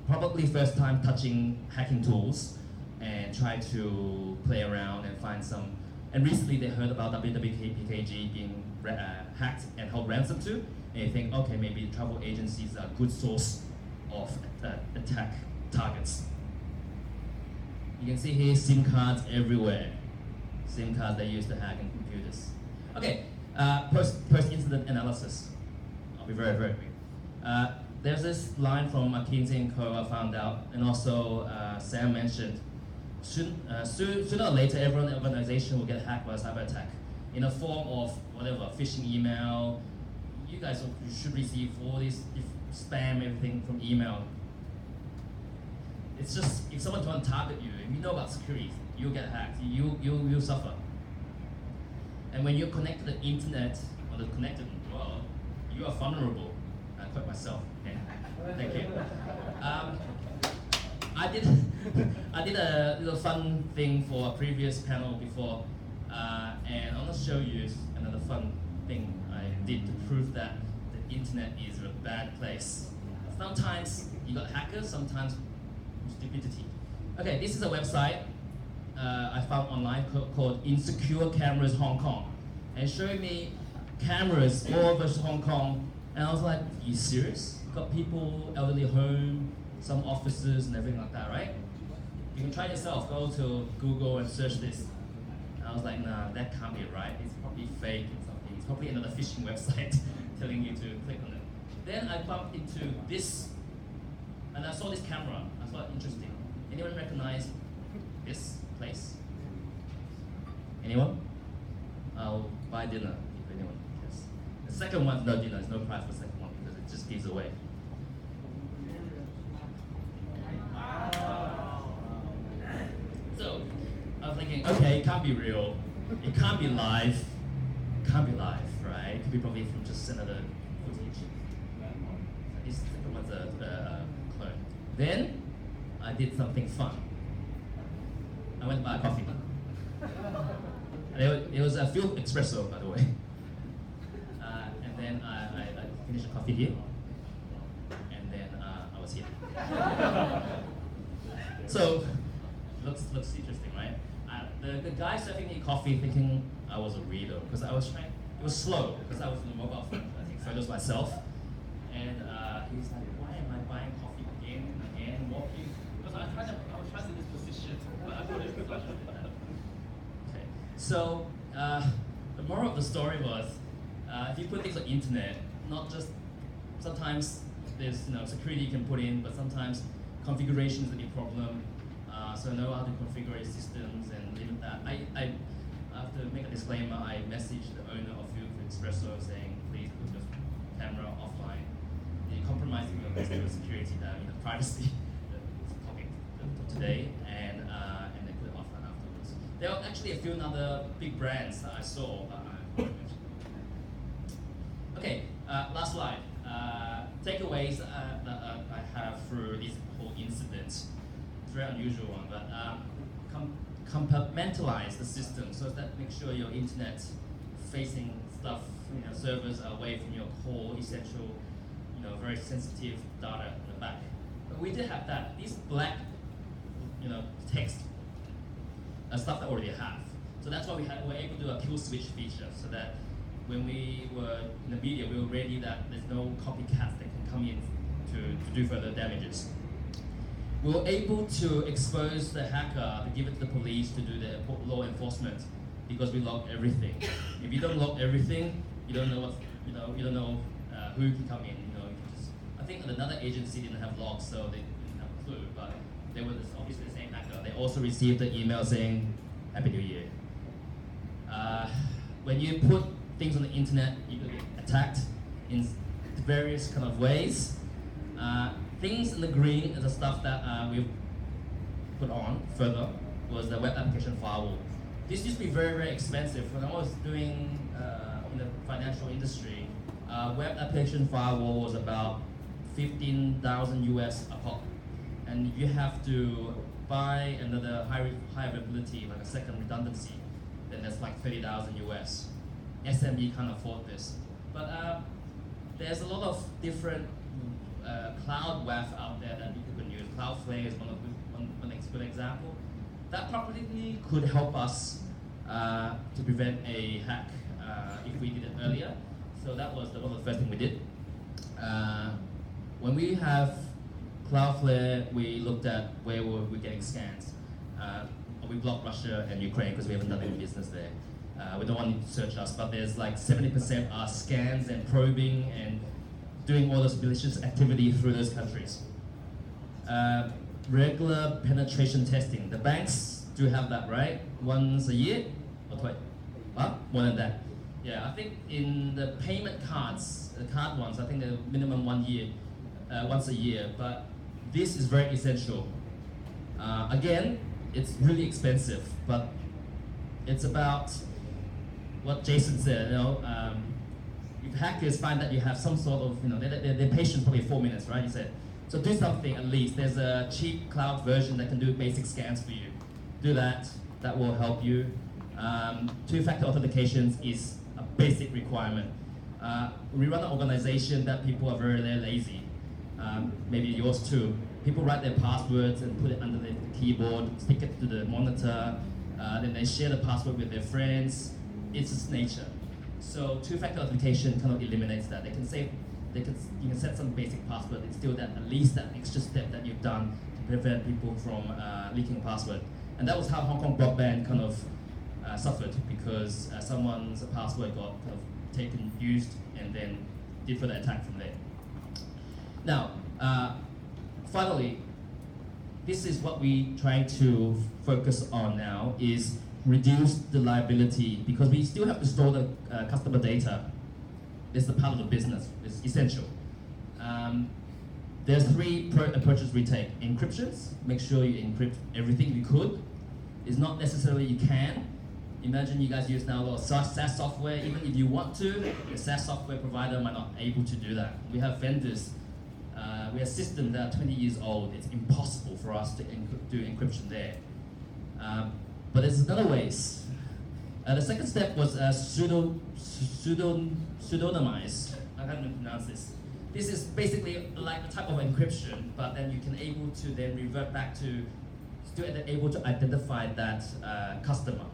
Probably first time touching hacking tools and try to play around and find some. And recently they heard about WWPKG being hacked and held ransom to. And you think, okay, maybe travel agencies are a good source of attack targets. You can see here SIM cards everywhere. SIM cards they use to hack in computers. Okay, post-incident analysis. I'll be very, very quick. There's this line from McKinsey & Co. I found out, and also Sam mentioned, sooner or later every organization will get hacked by a cyber attack in a form of whatever, phishing email. You guys should receive all this spam, everything from email. It's just, if someone trying to target you, if you know about security, you'll get hacked, you'll suffer. And when you're connected to the internet or the connected world, you are vulnerable. I quote myself. Okay. Thank you. I did a little fun thing for a previous panel before, and I want to show you another fun thing I did to prove that the internet is a bad place. Sometimes you got hackers, sometimes stupidity. Okay, this is a website I found online called Insecure Cameras Hong Kong, and it showed me cameras all over Hong Kong, and I was like, you serious? Got people, elderly home, some offices and everything like that, right? You can try it yourself, go to Google and search this. And I was like, nah, that can't be right. It's probably fake and something. It's probably another phishing website telling you to click on it. Then I bumped into this, and I saw this camera. I thought interesting. Anyone recognize this place? Anyone? I'll buy dinner if anyone cares. The second one's no dinner, there's no price for the second one because it just gives away. So I was thinking, okay, it can't be real, it can't be live, right? It could be probably from just another footage. This second one's a clone. Then I did something fun. I went to buy a coffee. It was a fuel espresso, by the way. And then I finished the coffee here, and then I was here. So, looks interesting, right? The guy serving me coffee thinking I was a reader, because I was trying, it was slow, because I was in the mobile phone, I think photos myself. And he's like, why am I buying coffee again and again, walking? Because I was trying to this position, but I thought it was like that. Okay, so the moral of the story was, if you put things on the internet, not just, sometimes there's security you can put in, but sometimes configuration is a big problem. So know how to configure your systems and limit that. I have to make a disclaimer. I messaged the owner of Fuel Espresso saying, please put your camera offline. You're compromising your customer security, privacy topic today, and they put it offline afterwards. There are actually a few other big brands that I saw. Okay, last slide. Takeaways that I have through this whole incident. It's a very unusual one, but compartmentalize the system so that make sure your internet facing stuff, servers are away from your core, essential, very sensitive data in the back. But we did have that. These black, text stuff that we already have. So that's why we're able to do a kill switch feature, so that when we were in the media, we were ready that there's no copycats that can come in to do further damages. We were able to expose the hacker, to give it to the police to do the law enforcement, because we logged everything. If you don't log everything, you don't know what, you don't know who can come in. You can just, I think another agency didn't have logs, so they didn't have a clue, but they were obviously the same hacker. They also received the email saying, Happy New Year. When you put things on the internet, you can get attacked in various kind of ways. Things in the green is the stuff that we've put on further was the web application firewall. This used to be very, very expensive. When I was doing in the financial industry, web application firewall was about 15,000 US a pop. And if you have to buy another high availability, like a second redundancy, then that's like 30,000 US. SMB can't afford this. But there's a lot of different cloud WAF out there that you can use. Cloudflare is one good example. That probably could help us to prevent a hack if we did it earlier. So that was one of the first things we did. When we have Cloudflare, we looked at where we're getting scans. We blocked Russia and Ukraine because we haven't done any business there. We don't want you to search us, but there's like 70% are scans and probing and doing all this malicious activity through those countries. Regular penetration testing. The banks do have that, right? Once a year or twice? More than that. Yeah, I think in the payment cards, the card ones, I think the minimum 1 year, once a year. But this is very essential. Again, it's really expensive, but it's about what Jason said. If hackers find that you have some sort of, they're patient probably 4 minutes, right? He said. So do something at least. There's a cheap cloud version that can do basic scans for you. Do that. That will help you. Two-factor authentications is a basic requirement. We run an organization that people are very lazy. Maybe yours too. People write their passwords and put it under the keyboard, stick it to the monitor, then they share the password with their friends. It's its nature. So two-factor authentication kind of eliminates that. You can set some basic password. It's still that at least that extra step that you've done to prevent people from leaking a password. And that was how Hong Kong broadband kind of suffered because someone's password got kind of taken, used, and then did further attack from there. Now, finally, this is what we trying to focus on now is reduce the liability because we still have to store the customer data. It's the part of the business. It's essential. There's three approaches we take. Encryptions, make sure you encrypt everything you could. It's not necessarily you can. Imagine you guys use now a lot of SaaS software. Even if you want to, the SaaS software provider might not be able to do that. We have vendors, we have systems that are 20 years old. It's impossible for us to do encryption there. But there's other ways. The second step was pseudonymize. I can't even pronounce this. This is basically like a type of encryption, but then you can able to then revert back to still able to identify that customer.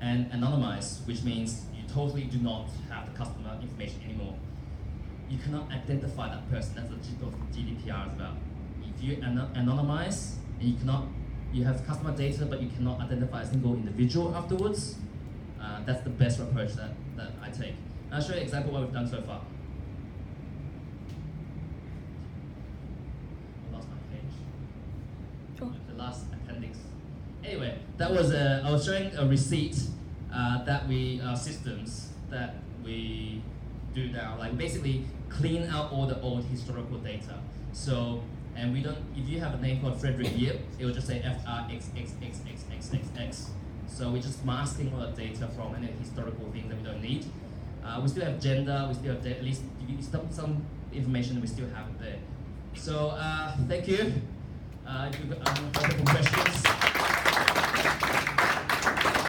And anonymize, which means you totally do not have the customer information anymore. You cannot identify that person. That's what GDPR is about. If you anonymize and you have customer data, but you cannot identify a single individual afterwards, that's the best approach that I take. And I'll show you an example of what we've done so far. I lost my page. Sure. The last appendix. Anyway, that was I was showing a receipt that systems that we do now, like basically clean out all the old historical data. So, and we don't, if you have a name called Frederick Yip, it will just say FRXXXXXXX. So we're just masking all the data from any historical things that we don't need. We still have gender, we still have at least some information we still have there. So thank you. If you've got questions.